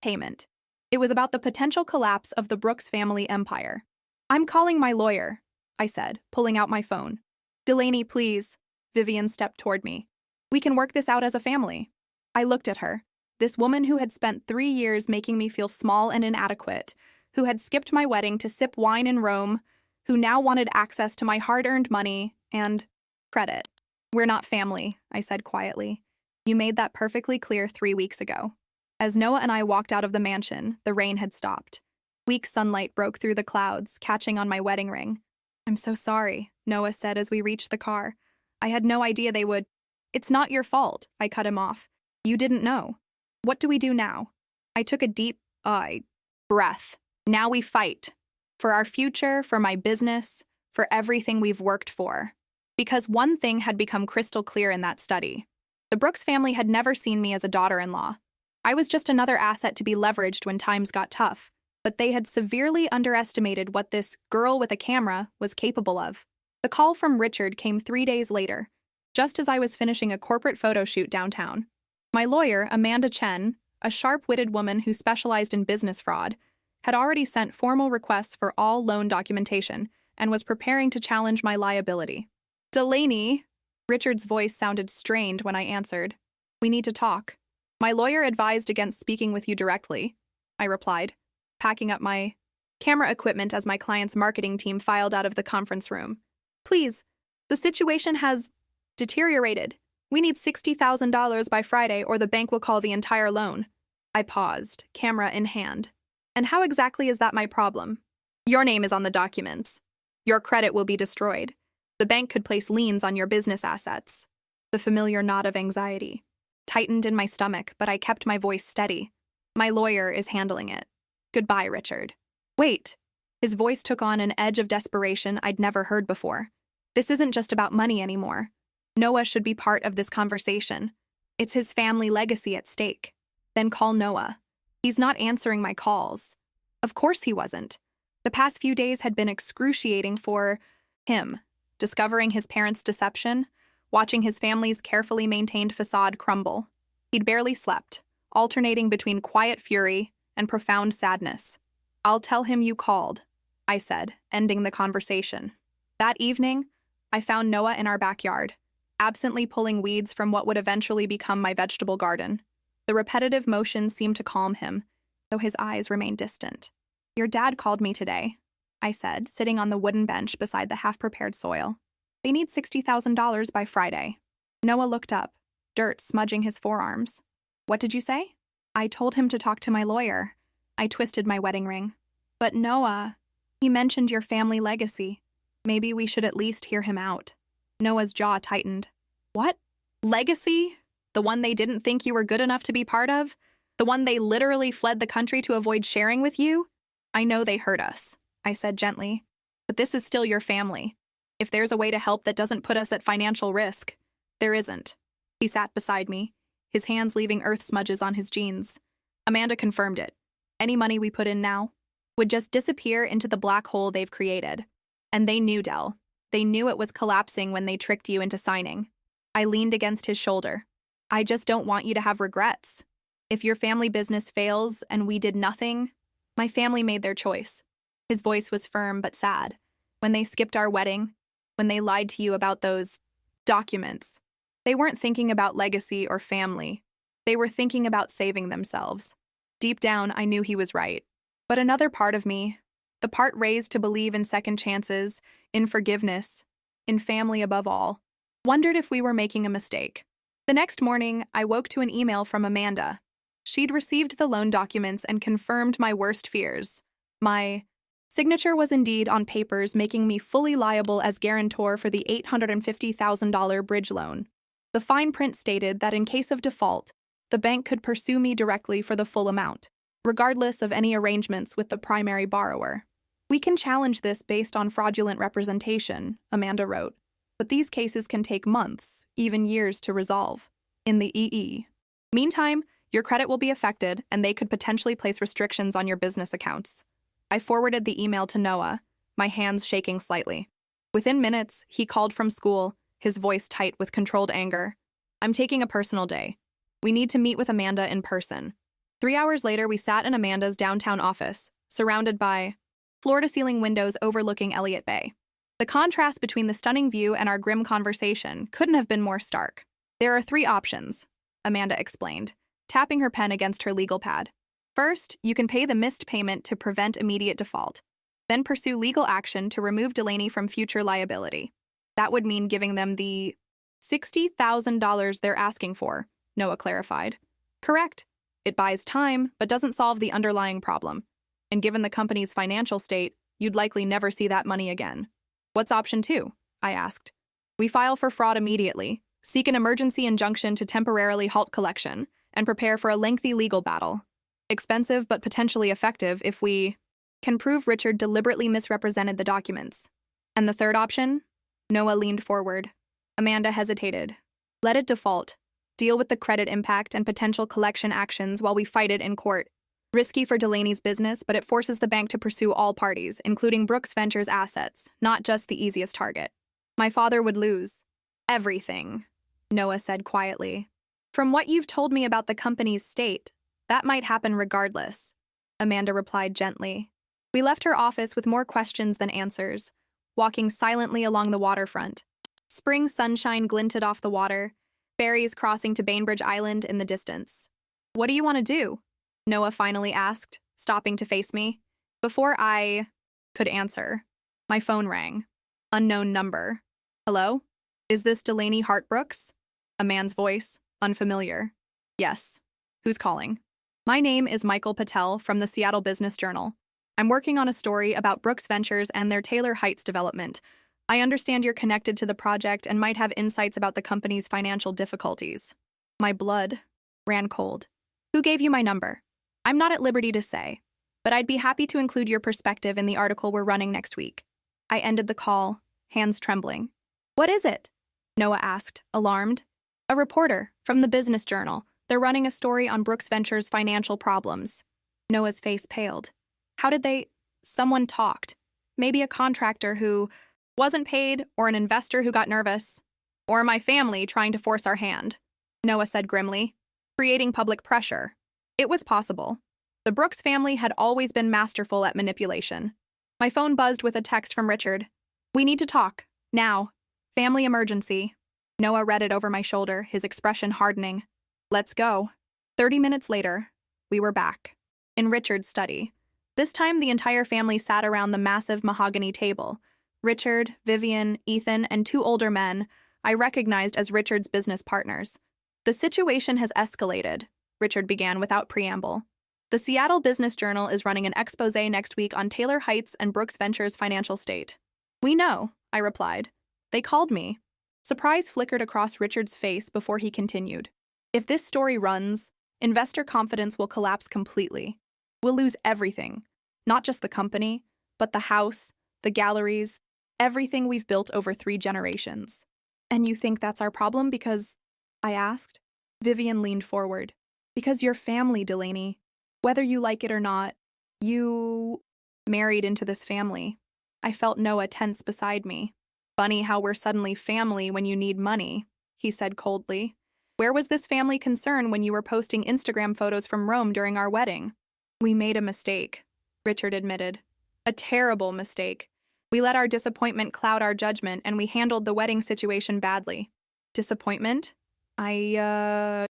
payment. It was about the potential collapse of the Brooks family empire. I'm calling my lawyer, I said, pulling out my phone. Delaney, please. Vivian stepped toward me. We can work this out as a family. I looked at her. This woman who had spent 3 years making me feel small and inadequate, who had skipped my wedding to sip wine in Rome, who now wanted access to my hard-earned money and credit. We're not family, I said quietly. You made that perfectly clear 3 weeks ago. As Noah and I walked out of the mansion, the rain had stopped. Weak sunlight broke through the clouds, catching on my wedding ring. I'm so sorry, Noah said as we reached the car. I had no idea they would. It's not your fault, I cut him off. You didn't know. What do we do now? I took a deep, breath. Now we fight. For our future, for my business, for everything we've worked for. Because one thing had become crystal clear in that study. The Brooks family had never seen me as a daughter-in-law. I was just another asset to be leveraged when times got tough, but they had severely underestimated what this girl with a camera was capable of. The call from Richard came 3 days later, just as I was finishing a corporate photo shoot downtown. My lawyer, Amanda Chen, a sharp-witted woman who specialized in business fraud, had already sent formal requests for all loan documentation and was preparing to challenge my liability. Delaney, Richard's voice sounded strained when I answered. We need to talk. My lawyer advised against speaking with you directly, I replied, packing up my camera equipment as my client's marketing team filed out of the conference room. Please, the situation has deteriorated. We need $60,000 by Friday or the bank will call the entire loan. I paused, camera in hand. And how exactly is that my problem? Your name is on the documents. Your credit will be destroyed. The bank could place liens on your business assets. The familiar knot of anxiety tightened in my stomach, but I kept my voice steady. My lawyer is handling it. Goodbye, Richard. Wait. His voice took on an edge of desperation I'd never heard before. This isn't just about money anymore. Noah should be part of this conversation. It's his family legacy at stake. Then call Noah. He's not answering my calls. Of course he wasn't. The past few days had been excruciating for him. Discovering his parents' deception, watching his family's carefully maintained facade crumble. He'd barely slept, alternating between quiet fury and profound sadness. I'll tell him you called, I said, ending the conversation. That evening, I found Noah in our backyard, absently pulling weeds from what would eventually become my vegetable garden. The repetitive motion seemed to calm him, though his eyes remained distant. Your dad called me today, I said, sitting on the wooden bench beside the half-prepared soil. They need $60,000 by Friday. Noah looked up, dirt smudging his forearms. What did you say? I told him to talk to my lawyer. I twisted my wedding ring. But Noah, he mentioned your family legacy. Maybe we should at least hear him out. Noah's jaw tightened. What? Legacy? The one they didn't think you were good enough to be part of? The one they literally fled the country to avoid sharing with you? I know they hurt us, I said gently. But this is still your family. If there's a way to help that doesn't put us at financial risk, there isn't. He sat beside me, his hands leaving earth smudges on his jeans. Amanda confirmed it. Any money we put in now would just disappear into the black hole they've created. And they knew, Dell. They knew it was collapsing when they tricked you into signing. I leaned against his shoulder. I just don't want you to have regrets. If your family business fails and we did nothing, my family made their choice. His voice was firm but sad. When they skipped our wedding, when they lied to you about those documents, they weren't thinking about legacy or family. They were thinking about saving themselves. Deep down, I knew he was right. But another part of me, the part raised to believe in second chances, in forgiveness, in family above all, wondered if we were making a mistake. The next morning, I woke to an email from Amanda. She'd received the loan documents and confirmed my worst fears. My signature was indeed on papers making me fully liable as guarantor for the $850,000 bridge loan. The fine print stated that in case of default, the bank could pursue me directly for the full amount, regardless of any arrangements with the primary borrower. We can challenge this based on fraudulent representation, Amanda wrote, but these cases can take months, even years to resolve. In the EE. Meantime, your credit will be affected and they could potentially place restrictions on your business accounts. I forwarded the email to Noah, my hands shaking slightly. Within minutes, he called from school, his voice tight with controlled anger. I'm taking a personal day. We need to meet with Amanda in person. 3 hours later, we sat in Amanda's downtown office, surrounded by floor-to-ceiling windows overlooking Elliott Bay. The contrast between the stunning view and our grim conversation couldn't have been more stark. There are 3 options, Amanda explained, tapping her pen against her legal pad. First, you can pay the missed payment to prevent immediate default, then pursue legal action to remove Delaney from future liability. That would mean giving them the $60,000 they're asking for, Noah clarified. Correct. It buys time, but doesn't solve the underlying problem. And given the company's financial state, you'd likely never see that money again. What's option 2? I asked. We file for fraud immediately, seek an emergency injunction to temporarily halt collection, and prepare for a lengthy legal battle. Expensive but potentially effective if we can prove Richard deliberately misrepresented the documents. And the third option? Noah leaned forward. Amanda hesitated. Let it default. Deal with the credit impact and potential collection actions while we fight it in court. Risky for Delaney's business, but it forces the bank to pursue all parties, including Brooks Ventures' assets, not just the easiest target. My father would lose everything, Noah said quietly. From what you've told me about the company's state, that might happen regardless, Amanda replied gently. We left her office with more questions than answers, walking silently along the waterfront. Spring sunshine glinted off the water, ferries crossing to Bainbridge Island in the distance. What do you want to do? Noah finally asked, stopping to face me. Before I could answer, my phone rang. Unknown number. Hello? Is this Delaney Hartbrooks? A man's voice, unfamiliar. Yes. Who's calling? My name is Michael Patel from the Seattle Business Journal. I'm working on a story about Brooks Ventures and their Taylor Heights development. I understand you're connected to the project and might have insights about the company's financial difficulties. My blood ran cold. Who gave you my number? I'm not at liberty to say, but I'd be happy to include your perspective in the article we're running next week. I ended the call, hands trembling. What is it? Noah asked, alarmed. A reporter from the Business Journal. They're running a story on Brooks Ventures' financial problems. Noah's face paled. How did they? Someone talked. Maybe a contractor who wasn't paid, or an investor who got nervous. Or my family trying to force our hand, Noah said grimly, creating public pressure. It was possible. The Brooks family had always been masterful at manipulation. My phone buzzed with a text from Richard. We need to talk. Now. Family emergency. Noah read it over my shoulder, his expression hardening. Let's go. 30 minutes later, we were back. In Richard's study. This time, the entire family sat around the massive mahogany table. Richard, Vivian, Ethan, and 2 older men I recognized as Richard's business partners. The situation has escalated, Richard began without preamble. The Seattle Business Journal is running an expose next week on Taylor Heights and Brooks Ventures' financial state. We know, I replied. They called me. Surprise flickered across Richard's face before he continued. If this story runs, investor confidence will collapse completely. We'll lose everything, not just the company, but the house, the galleries, everything we've built over 3 generations. And you think that's our problem because, I asked. Vivian leaned forward. Because your family, Delaney. Whether you like it or not, you married into this family. I felt Noah tense beside me. Funny how we're suddenly family when you need money, he said coldly. Where was this family concern when you were posting Instagram photos from Rome during our wedding? We made a mistake, Richard admitted. A terrible mistake. We let our disappointment cloud our judgment and we handled the wedding situation badly. Disappointment? I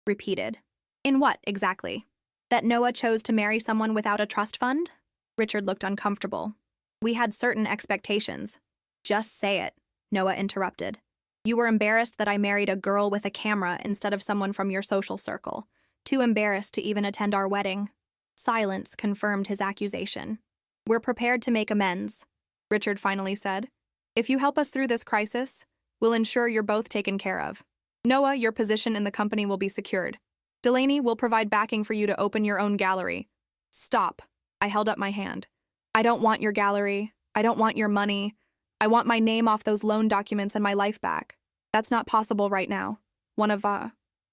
repeated. In what, exactly? That Noah chose to marry someone without a trust fund? Richard looked uncomfortable. We had certain expectations. Just say it, Noah interrupted. You were embarrassed that I married a girl with a camera instead of someone from your social circle. Too embarrassed to even attend our wedding. Silence confirmed his accusation. We're prepared to make amends, Richard finally said. If you help us through this crisis, we'll ensure you're both taken care of. Noah, your position in the company will be secured. Delaney will provide backing for you to open your own gallery. Stop. I held up my hand. I don't want your gallery. I don't want your money. I want my name off those loan documents and my life back. That's not possible right now. One of,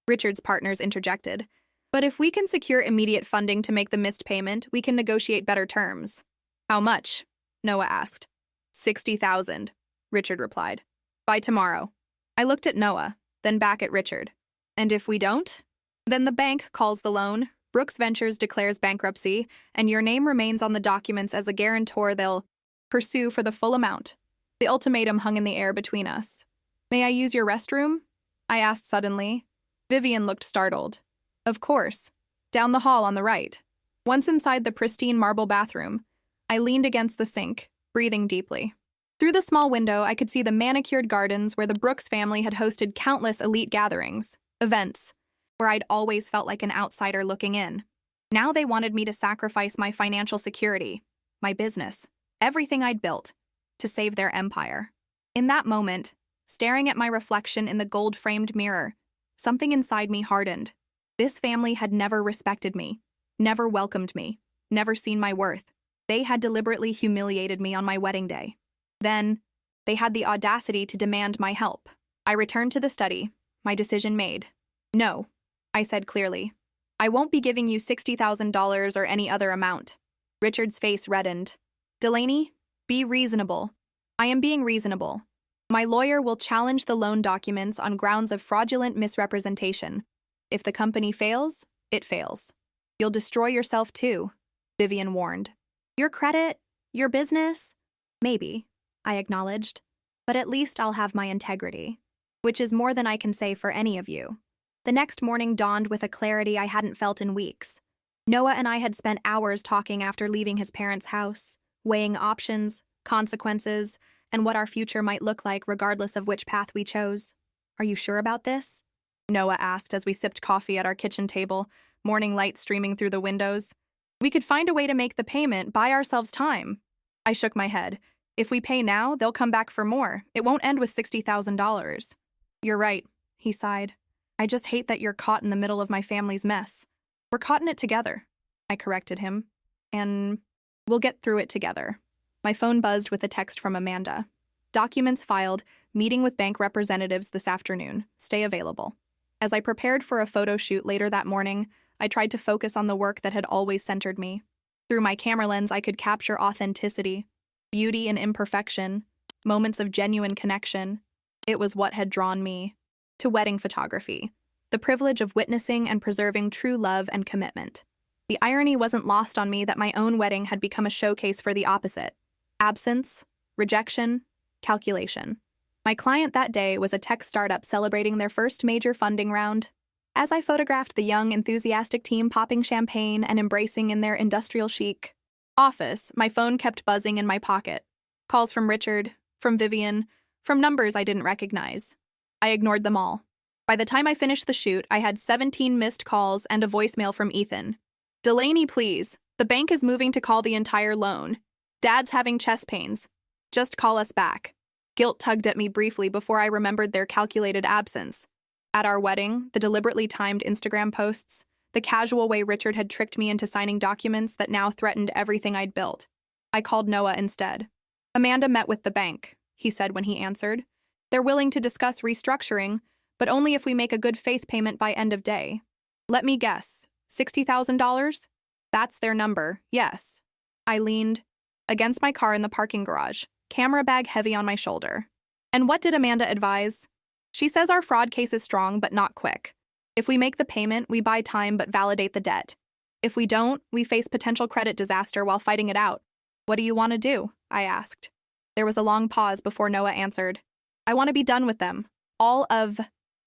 Richard's partners interjected. But if we can secure immediate funding to make the missed payment, we can negotiate better terms. How much? Noah asked. 60,000, Richard replied. By tomorrow. I looked at Noah, then back at Richard. And if we don't? Then the bank calls the loan, Brooks Ventures declares bankruptcy, and your name remains on the documents as a guarantor they'll pursue for the full amount. The ultimatum hung in the air between us. May I use your restroom? I asked suddenly. Vivian looked startled. Of course. Down the hall on the right. Once inside the pristine marble bathroom, I leaned against the sink, breathing deeply. Through the small window, I could see the manicured gardens where the Brooks family had hosted countless elite gatherings, events, where I'd always felt like an outsider looking in. Now they wanted me to sacrifice my financial security, my business, everything I'd built, to save their empire. In that moment, staring at my reflection in the gold-framed mirror, something inside me hardened. This family had never respected me, never welcomed me, never seen my worth. They had deliberately humiliated me on my wedding day. Then, they had the audacity to demand my help. I returned to the study, my decision made. No, I said clearly. I won't be giving you $60,000 or any other amount. Richard's face reddened. Delaney, be reasonable. I am being reasonable. My lawyer will challenge the loan documents on grounds of fraudulent misrepresentation. If the company fails, it fails. You'll destroy yourself too, Vivian warned. Your credit, your business? Maybe, I acknowledged. But at least I'll have my integrity, which is more than I can say for any of you. The next morning dawned with a clarity I hadn't felt in weeks. Noah and I had spent hours talking after leaving his parents' house, weighing options, consequences, and what our future might look like regardless of which path we chose. Are you sure about this? Noah asked as we sipped coffee at our kitchen table, morning light streaming through the windows. We could find a way to make the payment, buy ourselves time. I shook my head. If we pay now, they'll come back for more. It won't end with $60,000. You're right, he sighed. I just hate that you're caught in the middle of my family's mess. We're caught in it together, I corrected him. And we'll get through it together. My phone buzzed with a text from Amanda. Documents filed, meeting with bank representatives this afternoon. Stay available. As I prepared for a photo shoot later that morning, I tried to focus on the work that had always centered me. Through my camera lens, I could capture authenticity, beauty and imperfection, moments of genuine connection. It was what had drawn me to wedding photography, the privilege of witnessing and preserving true love and commitment. The irony wasn't lost on me that my own wedding had become a showcase for the opposite. Absence, rejection, calculation. My client that day was a tech startup celebrating their first major funding round. As I photographed the young, enthusiastic team popping champagne and embracing in their industrial chic office, my phone kept buzzing in my pocket. Calls from Richard, from Vivian, from numbers I didn't recognize. I ignored them all. By the time I finished the shoot, I had 17 missed calls and a voicemail from Ethan. Delaney, please. The bank is moving to call the entire loan. Dad's having chest pains. Just call us back. Guilt tugged at me briefly before I remembered their calculated absence. At our wedding, the deliberately timed Instagram posts, the casual way Richard had tricked me into signing documents that now threatened everything I'd built. I called Noah instead. Amanda met with the bank, he said when he answered. They're willing to discuss restructuring, but only if we make a good faith payment by end of day. Let me guess, $60,000? That's their number, yes. I leaned against my car in the parking garage, camera bag heavy on my shoulder. And what did Amanda advise? She says our fraud case is strong but not quick. If we make the payment, we buy time but validate the debt. If we don't, we face potential credit disaster while fighting it out. What do you want to do? I asked. There was a long pause before Noah answered. I want to be done with them. All of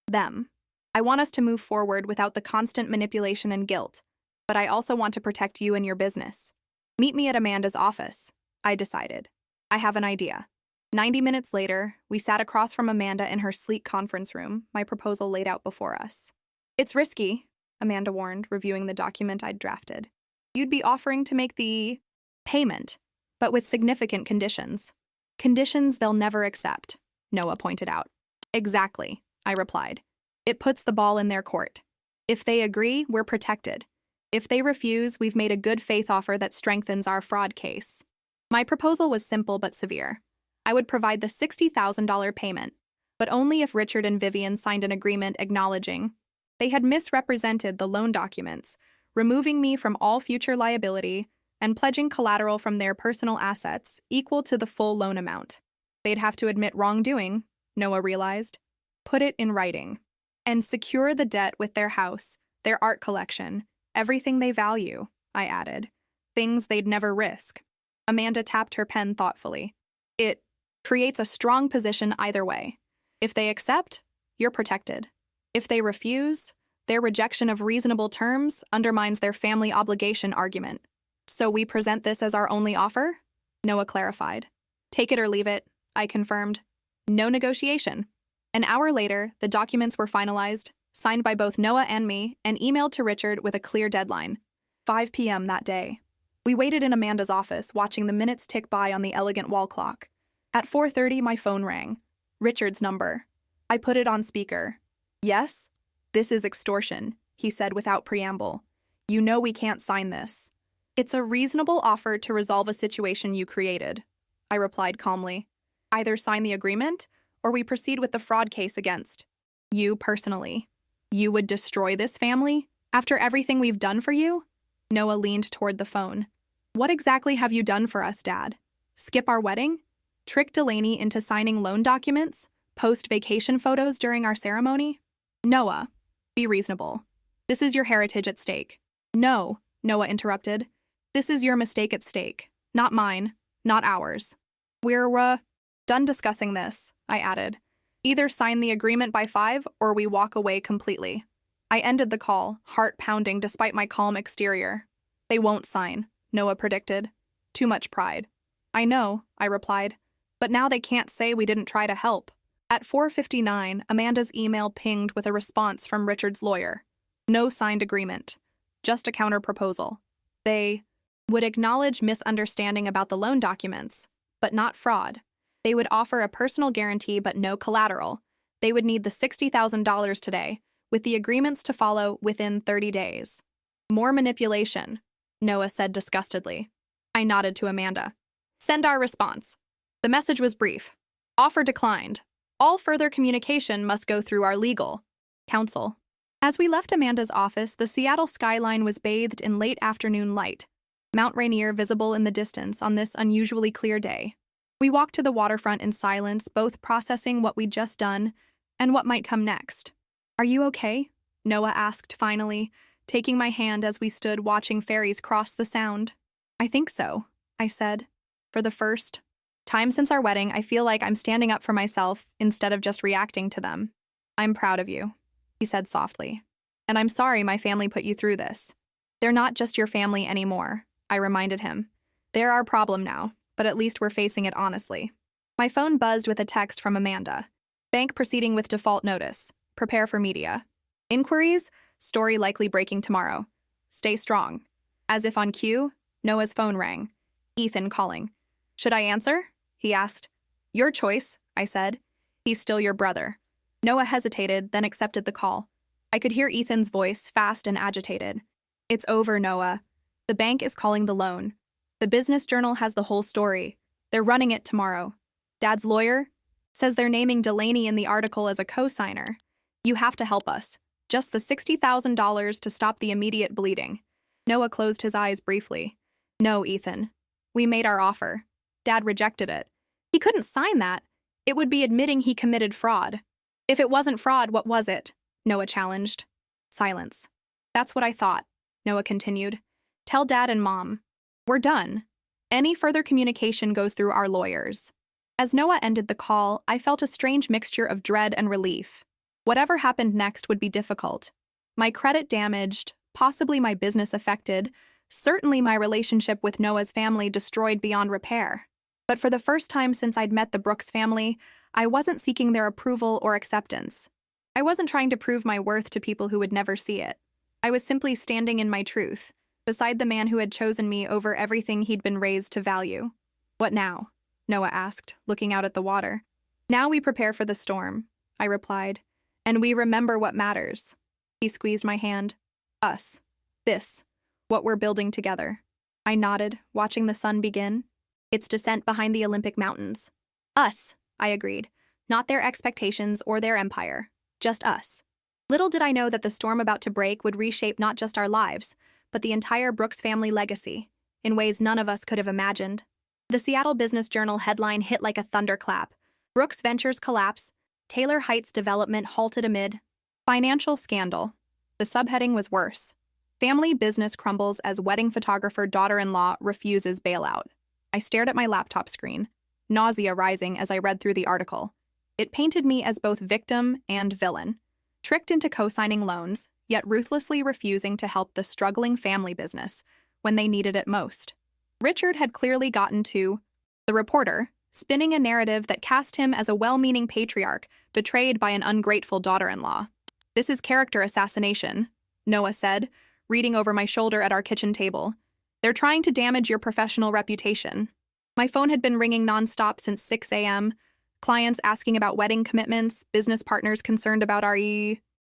them. I want us to move forward without the constant manipulation and guilt, but I also want to protect you and your business. Meet me at Amanda's office, I decided. I have an idea. 90 minutes later, we sat across from Amanda in her sleek conference room, my proposal laid out before us. It's risky, Amanda warned, reviewing the document I'd drafted. You'd be offering to make the payment, but with significant conditions. Conditions they'll never accept, Noah pointed out. Exactly, I replied. It puts the ball in their court. If they agree, we're protected. If they refuse, we've made a good faith offer that strengthens our fraud case. My proposal was simple but severe. I would provide the $60,000 payment, but only if Richard and Vivian signed an agreement acknowledging they had misrepresented the loan documents, removing me from all future liability, and pledging collateral from their personal assets equal to the full loan amount. They'd have to admit wrongdoing, Noah realized, put it in writing, and secure the debt with their house, their art collection, everything they value, I added. Things they'd never risk. Amanda tapped her pen thoughtfully. It creates a strong position either way. If they accept, you're protected. If they refuse, their rejection of reasonable terms undermines their family obligation argument. So we present this as our only offer? Noah clarified. Take it or leave it, I confirmed. No negotiation. An hour later, the documents were finalized, signed by both Noah and me, and emailed to Richard with a clear deadline. 5 p.m. that day. We waited in Amanda's office, watching the minutes tick by on the elegant wall clock. At 4:30, my phone rang. Richard's number. I put it on speaker. Yes? This is extortion, he said without preamble. You know we can't sign this. It's a reasonable offer to resolve a situation you created, I replied calmly. Either sign the agreement, or we proceed with the fraud case against you personally. You would destroy this family? After everything we've done for you? Noah leaned toward the phone. What exactly have you done for us, Dad? Skip our wedding? Trick Delaney into signing loan documents? Post vacation photos during our ceremony? Noah, be reasonable. This is your heritage at stake. No, Noah interrupted. This is your mistake at stake. Not mine, not ours. We're done discussing this, I added. Either sign the agreement by 5 or we walk away completely. I ended the call, heart pounding despite my calm exterior. They won't sign, Noah predicted. Too much pride. I know, I replied. But now they can't say we didn't try to help. At 4:59, Amanda's email pinged with a response from Richard's lawyer. No signed agreement. Just a counter-proposal. They would acknowledge misunderstanding about the loan documents, but not fraud. They would offer a personal guarantee but no collateral. They would need the $60,000 today, with the agreements to follow within 30 days. More manipulation, Noah said disgustedly. I nodded to Amanda. Send our response. The message was brief. Offer declined. All further communication must go through our legal counsel. As we left Amanda's office, the Seattle skyline was bathed in late afternoon light, Mount Rainier visible in the distance on this unusually clear day. We walked to the waterfront in silence, both processing what we'd just done and what might come next. Are you okay? Noah asked finally, taking my hand as we stood watching ferries cross the Sound. I think so, I said. For the first time since our wedding, I feel like I'm standing up for myself instead of just reacting to them. I'm proud of you, he said softly. And I'm sorry my family put you through this. They're not just your family anymore, I reminded him. They're our problem now, but at least we're facing it honestly. My phone buzzed with a text from Amanda. Bank proceeding with default notice. Prepare for media. Inquiries, story likely breaking tomorrow. Stay strong. As if on cue, Noah's phone rang. Ethan calling. Should I answer? He asked. Your choice, I said. He's still your brother. Noah hesitated, then accepted the call. I could hear Ethan's voice, fast and agitated. It's over, Noah. The bank is calling the loan. The Business Journal has the whole story. They're running it tomorrow. Dad's lawyer says they're naming Delaney in the article as a co-signer. You have to help us. Just the $60,000 to stop the immediate bleeding. Noah closed his eyes briefly. No, Ethan. We made our offer. Dad rejected it. He couldn't sign that. It would be admitting he committed fraud. If it wasn't fraud, what was it? Noah challenged. Silence. That's what I thought, Noah continued. Tell Dad and Mom. We're done. Any further communication goes through our lawyers. As Noah ended the call, I felt a strange mixture of dread and relief. Whatever happened next would be difficult. My credit damaged, possibly my business affected, certainly my relationship with Noah's family destroyed beyond repair. But for the first time since I'd met the Brooks family, I wasn't seeking their approval or acceptance. I wasn't trying to prove my worth to people who would never see it. I was simply standing in my truth, beside the man who had chosen me over everything he'd been raised to value. What now? Noah asked, looking out at the water. Now we prepare for the storm, I replied, and we remember what matters. He squeezed my hand. Us. This. What we're building together. I nodded, watching the sun begin. Its descent behind the Olympic mountains. Us, I agreed. Not their expectations or their empire. Just us. Little did I know that the storm about to break would reshape not just our lives, but the entire Brooks family legacy. in ways none of us could have imagined. The Seattle Business Journal headline hit like a thunderclap. Brooks Ventures collapse. Taylor Heights development halted amid financial scandal. The subheading was worse. Family business crumbles as wedding photographer daughter-in-law refuses bailout. I stared at my laptop screen, nausea rising as I read through the article. It painted me as both victim and villain, tricked into co-signing loans, yet ruthlessly refusing to help the struggling family business when they needed it most. Richard had clearly gotten to the reporter, spinning a narrative that cast him as a well-meaning patriarch betrayed by an ungrateful daughter-in-law. "This is character assassination," Noah said, reading over my shoulder at our kitchen table. "They're trying to damage your professional reputation." My phone had been ringing nonstop since 6 a.m., clients asking about wedding commitments, business partners concerned about our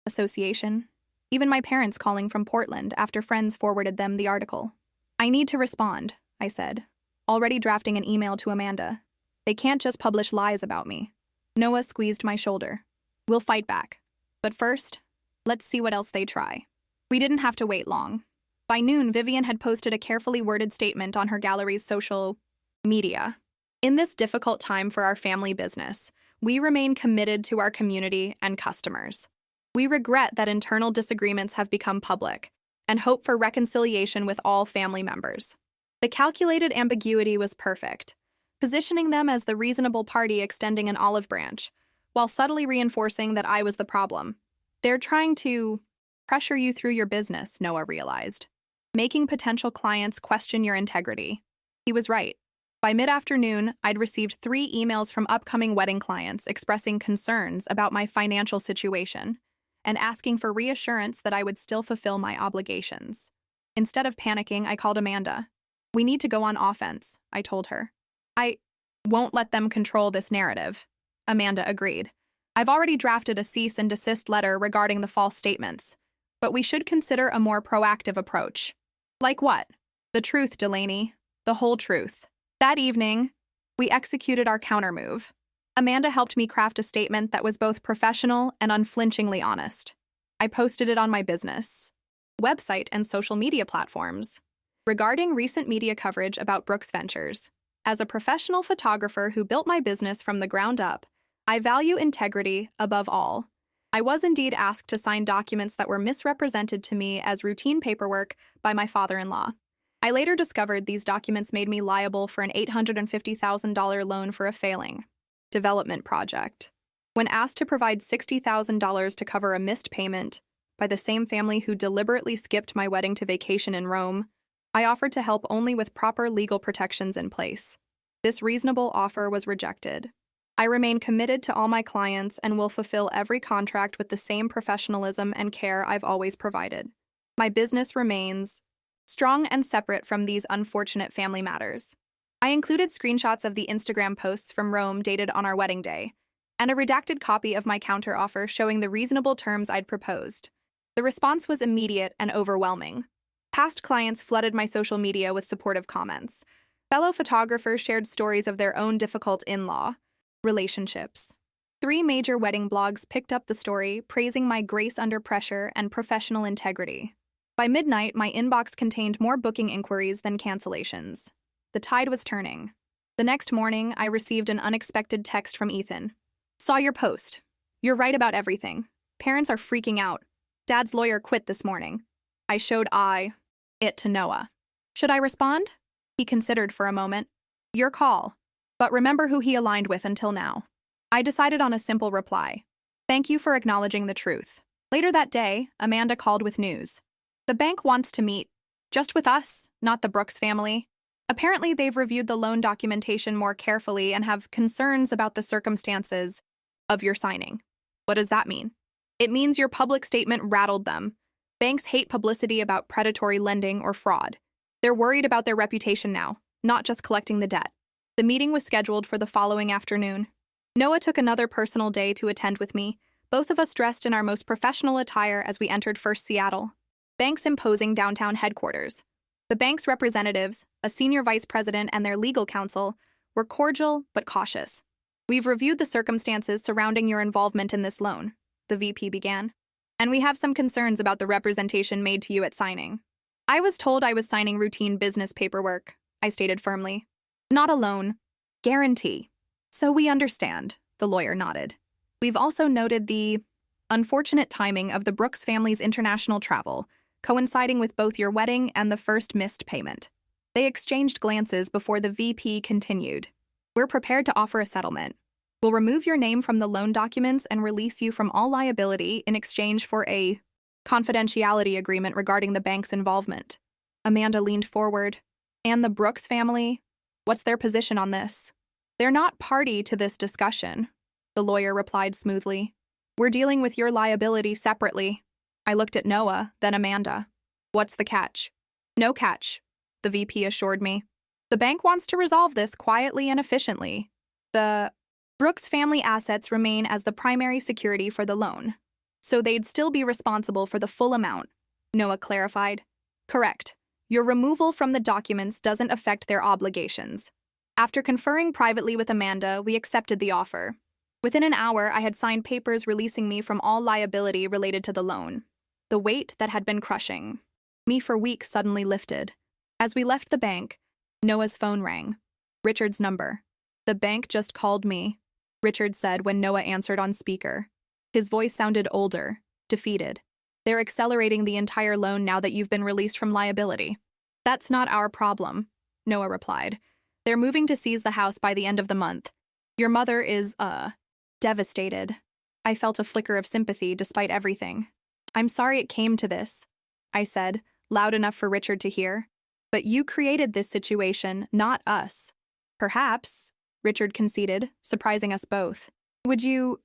association. Even my parents calling from Portland after friends forwarded them the article. "I need to respond," I said, already drafting an email to Amanda. "They can't just publish lies about me." Noah squeezed my shoulder. "We'll fight back. But first, let's see what else they try." We didn't have to wait long. By noon, Vivian had posted a carefully worded statement on her gallery's social media. "In this difficult time for our family business, we remain committed to our community and customers. We regret that internal disagreements have become public and hope for reconciliation with all family members." The calculated ambiguity was perfect, positioning them as the reasonable party extending an olive branch, while subtly reinforcing that I was the problem. "They're trying to pressure you through your business," Noah realized, "making potential clients question your integrity." He was right. By mid-afternoon, I'd received 3 emails from upcoming wedding clients expressing concerns about my financial situation and asking for reassurance that I would still fulfill my obligations. Instead of panicking, I called Amanda. "We need to go on offense," I told her. "I won't let them control this narrative," Amanda agreed. "I've already drafted a cease and desist letter regarding the false statements, but we should consider a more proactive approach." "Like what?" "The truth, Delaney. The whole truth." That evening, we executed our countermove. Amanda helped me craft a statement that was both professional and unflinchingly honest. I posted it on my business website and social media platforms. Regarding recent media coverage about Brooks Ventures, as a professional photographer who built my business from the ground up, I value integrity above all. I was indeed asked to sign documents that were misrepresented to me as routine paperwork by my father-in-law. I later discovered these documents made me liable for an $850,000 loan for a failing development project. When asked to provide $60,000 to cover a missed payment by the same family who deliberately skipped my wedding to vacation in Rome, I offered to help only with proper legal protections in place. This reasonable offer was rejected. I remain committed to all my clients and will fulfill every contract with the same professionalism and care I've always provided. My business remains strong and separate from these unfortunate family matters. I included screenshots of the Instagram posts from Rome dated on our wedding day, and a redacted copy of my counteroffer showing the reasonable terms I'd proposed. The response was immediate and overwhelming. Past clients flooded my social media with supportive comments. Fellow photographers shared stories of their own difficult in-law relationships. 3 major wedding blogs picked up the story, praising my grace under pressure and professional integrity. By midnight, my inbox contained more booking inquiries than cancellations. The tide was turning. The next morning, I received an unexpected text from Ethan. "Saw your post. You're right about everything. Parents are freaking out. Dad's lawyer quit this morning." I showed it to Noah. "Should I respond?" He considered for a moment. "Your call. But remember who he aligned with until now." I decided on a simple reply. "Thank you for acknowledging the truth." Later that day, Amanda called with news. "The bank wants to meet. Just with us, not the Brooks family. Apparently, they've reviewed the loan documentation more carefully and have concerns about the circumstances of your signing." "What does that mean?" "It means your public statement rattled them. Banks hate publicity about predatory lending or fraud. They're worried about their reputation now, not just collecting the debt." The meeting was scheduled for the following afternoon. Noah took another personal day to attend with me, both of us dressed in our most professional attire as we entered First Seattle Bank's imposing downtown headquarters. The bank's representatives, a senior vice president and their legal counsel, were cordial but cautious. "We've reviewed the circumstances surrounding your involvement in this loan," the VP began, "and we have some concerns about the representation made to you at signing." I was told I was signing routine business paperwork, I stated firmly. Not a loan. Guarantee. So we understand, the lawyer nodded. We've also noted the unfortunate timing of the Brooks family's international travel, coinciding with both your wedding and the first missed payment. They exchanged glances before the VP continued. We're prepared to offer a settlement. We'll remove your name from the loan documents and release you from all liability in exchange for a confidentiality agreement regarding the bank's involvement. Amanda leaned forward. And the Brooks family? What's their position on this? They're not party to this discussion, the lawyer replied smoothly. We're dealing with your liability separately. I looked at Noah, then Amanda. What's the catch? No catch, the VP assured me. The bank wants to resolve this quietly and efficiently. The Brooks family assets remain as the primary security for the loan, so they'd still be responsible for the full amount, Noah clarified. Correct. Your removal from the documents doesn't affect their obligations. After conferring privately with Amanda, we accepted the offer. Within an hour, I had signed papers releasing me from all liability related to the loan. The weight that had been crushing me for weeks suddenly lifted. As we left the bank, Noah's phone rang. Richard's number. The bank just called me, Richard said when Noah answered on speaker. His voice sounded older, defeated. They're accelerating the entire loan now that you've been released from liability. That's not our problem, Noah replied. They're moving to seize the house by the end of the month. Your mother is, devastated. I felt a flicker of sympathy despite everything. I'm sorry it came to this, I said, loud enough for Richard to hear. But you created this situation, not us. Perhaps, Richard conceded, surprising us both. Would you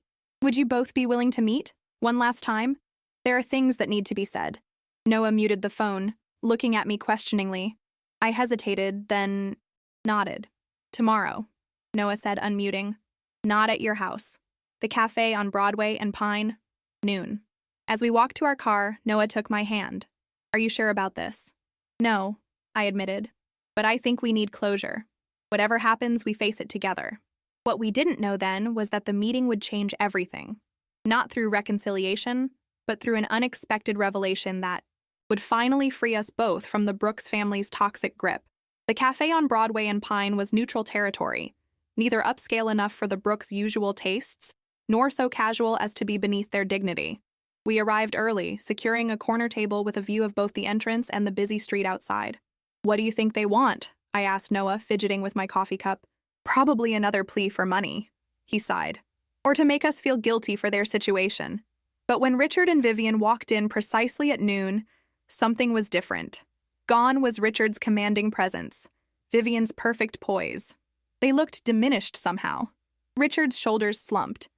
both be willing to meet? One last time? There are things that need to be said. Noah muted the phone, looking at me questioningly. I hesitated, then nodded. Tomorrow, Noah said, unmuting. Not at your house. The cafe on Broadway and Pine, noon. As we walked to our car, Noah took my hand. Are you sure about this? No, I admitted. But I think we need closure. Whatever happens, we face it together. What we didn't know then was that the meeting would change everything. Not through reconciliation, but through an unexpected revelation that would finally free us both from the Brooks family's toxic grip. The cafe on Broadway and Pine was neutral territory, neither upscale enough for the Brooks' usual tastes, nor so casual as to be beneath their dignity. We arrived early, securing a corner table with a view of both the entrance and the busy street outside. What do you think they want? I asked Noah, fidgeting with my coffee cup. Probably another plea for money, he sighed. Or to make us feel guilty for their situation. But when Richard and Vivian walked in precisely at noon, something was different. Gone was Richard's commanding presence, Vivian's perfect poise. They looked diminished somehow. Richard's shoulders slumped.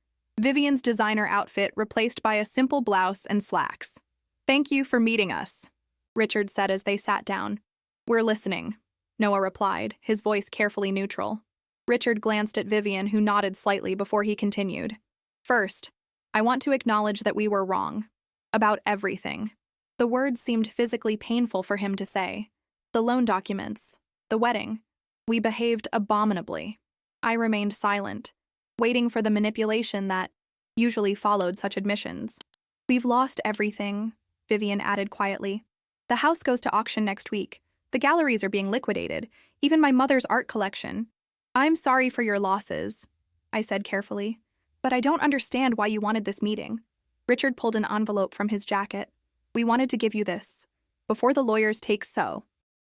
Vivian's designer outfit replaced by a simple blouse and slacks. Thank you for meeting us, Richard said as they sat down. We're listening, Noah replied, his voice carefully neutral. Richard glanced at Vivian, who nodded slightly before he continued. First, I want to acknowledge that we were wrong. About everything. The words seemed physically painful for him to say. The loan documents. The wedding. We behaved abominably. I remained silent, waiting for the manipulation that usually followed such admissions. We've lost everything, Vivian added quietly. The house goes to auction next week. The galleries are being liquidated, even my mother's art collection. I'm sorry for your losses, I said carefully, but I don't understand why you wanted this meeting. Richard pulled an envelope from his jacket. We wanted to give you this, before the lawyers take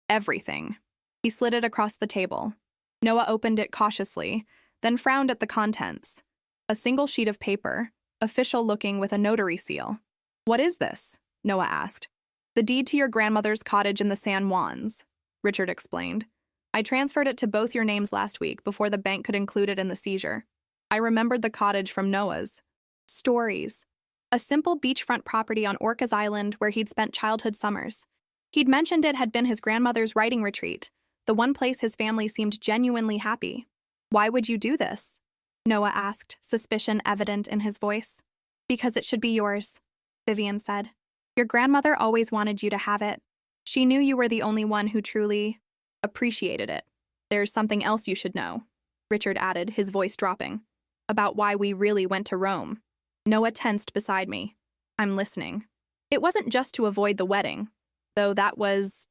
everything. He slid it across the table. Noah opened it cautiously, then frowned at the contents. A single sheet of paper, official-looking with a notary seal. What is this? Noah asked. The deed to your grandmother's cottage in the San Juans, Richard explained. I transferred it to both your names last week before the bank could include it in the seizure. I remembered the cottage from Noah's stories. A simple beachfront property on Orcas Island where he'd spent childhood summers. He'd mentioned it had been his grandmother's writing retreat, the one place his family seemed genuinely happy. Why would you do this? Noah asked, suspicion evident in his voice. Because it should be yours, Vivian said. Your grandmother always wanted you to have it. She knew you were the only one who truly appreciated it. There's something else you should know, Richard added, his voice dropping, about why we really went to Rome. Noah tensed beside me. I'm listening. It wasn't just to avoid the wedding, though that was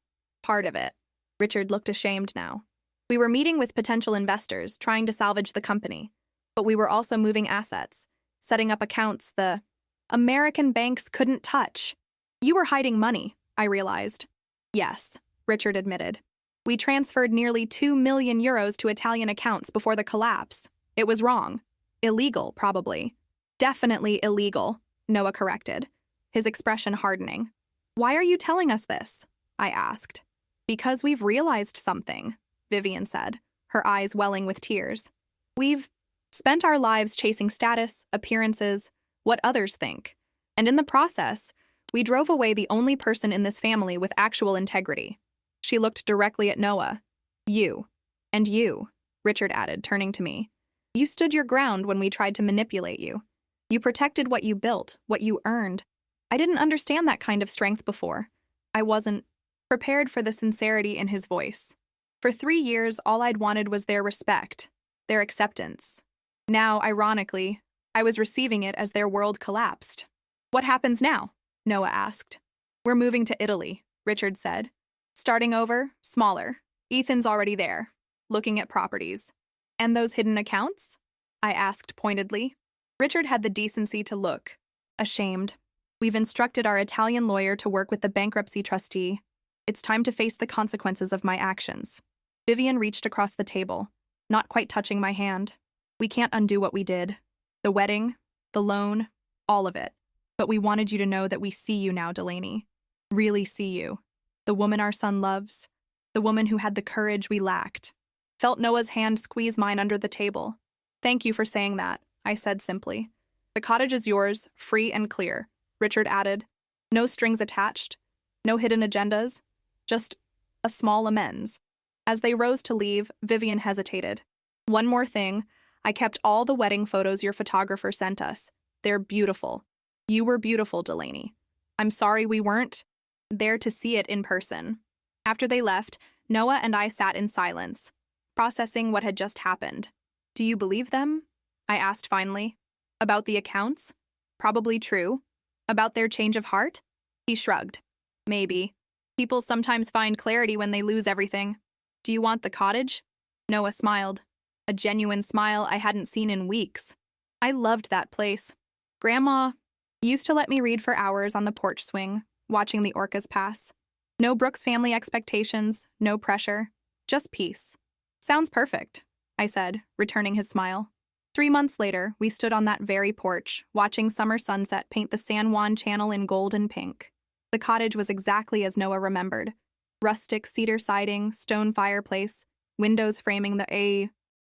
part of it. Richard looked ashamed now. We were meeting with potential investors, trying to salvage the company. But we were also moving assets, setting up accounts the American banks couldn't touch. You were hiding money, I realized. Yes, Richard admitted. We transferred nearly 2 million euros to Italian accounts before the collapse. It was wrong. Illegal, probably. Definitely illegal, Noah corrected, his expression hardening. Why are you telling us this? I asked. Because we've realized something, Vivian said, her eyes welling with tears. We've spent our lives chasing status, appearances, what others think. And in the process, we drove away the only person in this family with actual integrity. She looked directly at Noah. You. And you, Richard added, turning to me. You stood your ground when we tried to manipulate you. You protected what you built, what you earned. I didn't understand that kind of strength before. I wasn't prepared for the sincerity in his voice. For 3 years, all I'd wanted was their respect, their acceptance. Now, ironically, I was receiving it as their world collapsed. What happens now? Noah asked. We're moving to Italy, Richard said. Starting over, smaller. Ethan's already there, looking at properties. And those hidden accounts? I asked pointedly. Richard had the decency to look, ashamed. We've instructed our Italian lawyer to work with the bankruptcy trustee. It's time to face the consequences of my actions. Vivian reached across the table, not quite touching my hand. We can't undo what we did. The wedding, the loan, all of it. But we wanted you to know that we see you now, Delaney. Really see you. The woman our son loves. The woman who had the courage we lacked. Felt Noah's hand squeeze mine under the table. Thank you for saying that, I said simply. The cottage is yours, free and clear, Richard added. No strings attached. No hidden agendas. Just a small amends. As they rose to leave, Vivian hesitated. One more thing. I kept all the wedding photos your photographer sent us. They're beautiful. You were beautiful, Delaney. I'm sorry we weren't there to see it in person. After they left, Noah and I sat in silence, processing what had just happened. Do you believe them? I asked finally. About the accounts? Probably true. About their change of heart? He shrugged. Maybe. People sometimes find clarity when they lose everything. Do you want the cottage? Noah smiled. A genuine smile I hadn't seen in weeks. I loved that place. Grandma used to let me read for hours on the porch swing, watching the orcas pass. No Brooks family expectations, no pressure, just peace. Sounds perfect, I said, returning his smile. 3 months later, we stood on that very porch, watching summer sunset paint the San Juan Channel in gold and pink. The cottage was exactly as Noah remembered. Rustic cedar siding, stone fireplace, windows framing the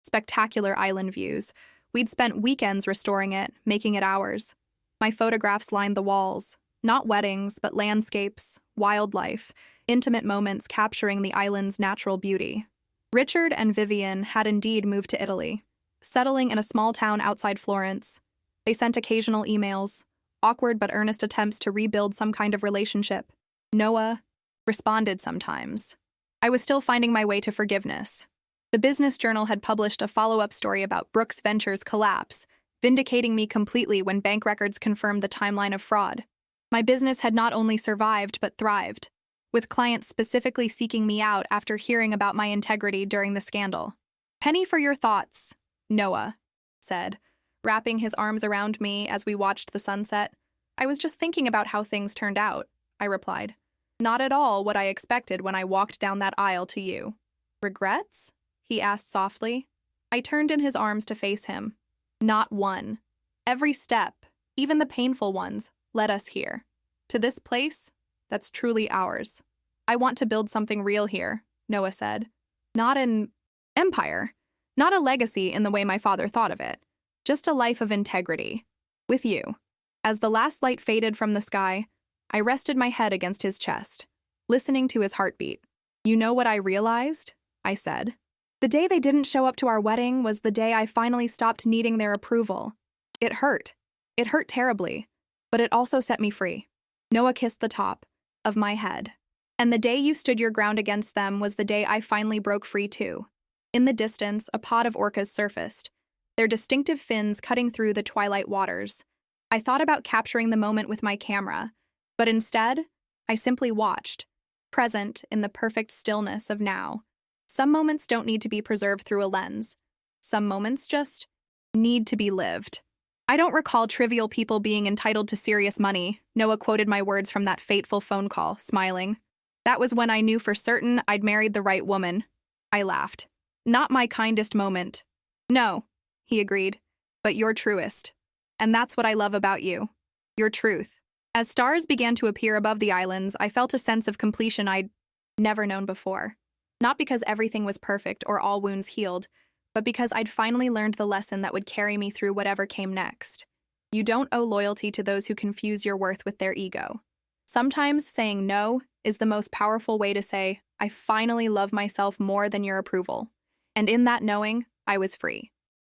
spectacular island views. We'd spent weekends restoring it, making it ours. My photographs lined the walls. Not weddings, but landscapes, wildlife, intimate moments capturing the island's natural beauty. Richard and Vivian had indeed moved to Italy, settling in a small town outside Florence. They sent occasional emails, awkward but earnest attempts to rebuild some kind of relationship. Noah responded sometimes. I was still finding my way to forgiveness. The Business Journal had published a follow-up story about Brooks Ventures' collapse, vindicating me completely when bank records confirmed the timeline of fraud. My business had not only survived but thrived, with clients specifically seeking me out after hearing about my integrity during the scandal. Penny for your thoughts, Noah said, wrapping his arms around me as we watched the sunset. I was just thinking about how things turned out, I replied. Not at all what I expected when I walked down that aisle to you. Regrets? He asked softly. I turned in his arms to face him. Not one. Every step, even the painful ones, led us here. To this place that's truly ours. I want to build something real here, Noah said. Not an empire. Not a legacy in the way my father thought of it. Just a life of integrity. With you. As the last light faded from the sky, I rested my head against his chest, listening to his heartbeat. You know what I realized? I said. The day they didn't show up to our wedding was the day I finally stopped needing their approval. It hurt. It hurt terribly, but it also set me free. Noah kissed the top of my head. And the day you stood your ground against them was the day I finally broke free too. In the distance, a pod of orcas surfaced, their distinctive fins cutting through the twilight waters. I thought about capturing the moment with my camera, but instead, I simply watched, present in the perfect stillness of now. Some moments don't need to be preserved through a lens. Some moments just need to be lived. I don't recall trivial people being entitled to serious money. Noah quoted my words from that fateful phone call, smiling. That was when I knew for certain I'd married the right woman. I laughed. Not my kindest moment. No, he agreed, but your truest. And that's what I love about you. Your truth. As stars began to appear above the islands, I felt a sense of completion I'd never known before. Not because everything was perfect or all wounds healed, but because I'd finally learned the lesson that would carry me through whatever came next. You don't owe loyalty to those who confuse your worth with their ego. Sometimes saying no is the most powerful way to say, I finally love myself more than your approval. And in that knowing, I was free.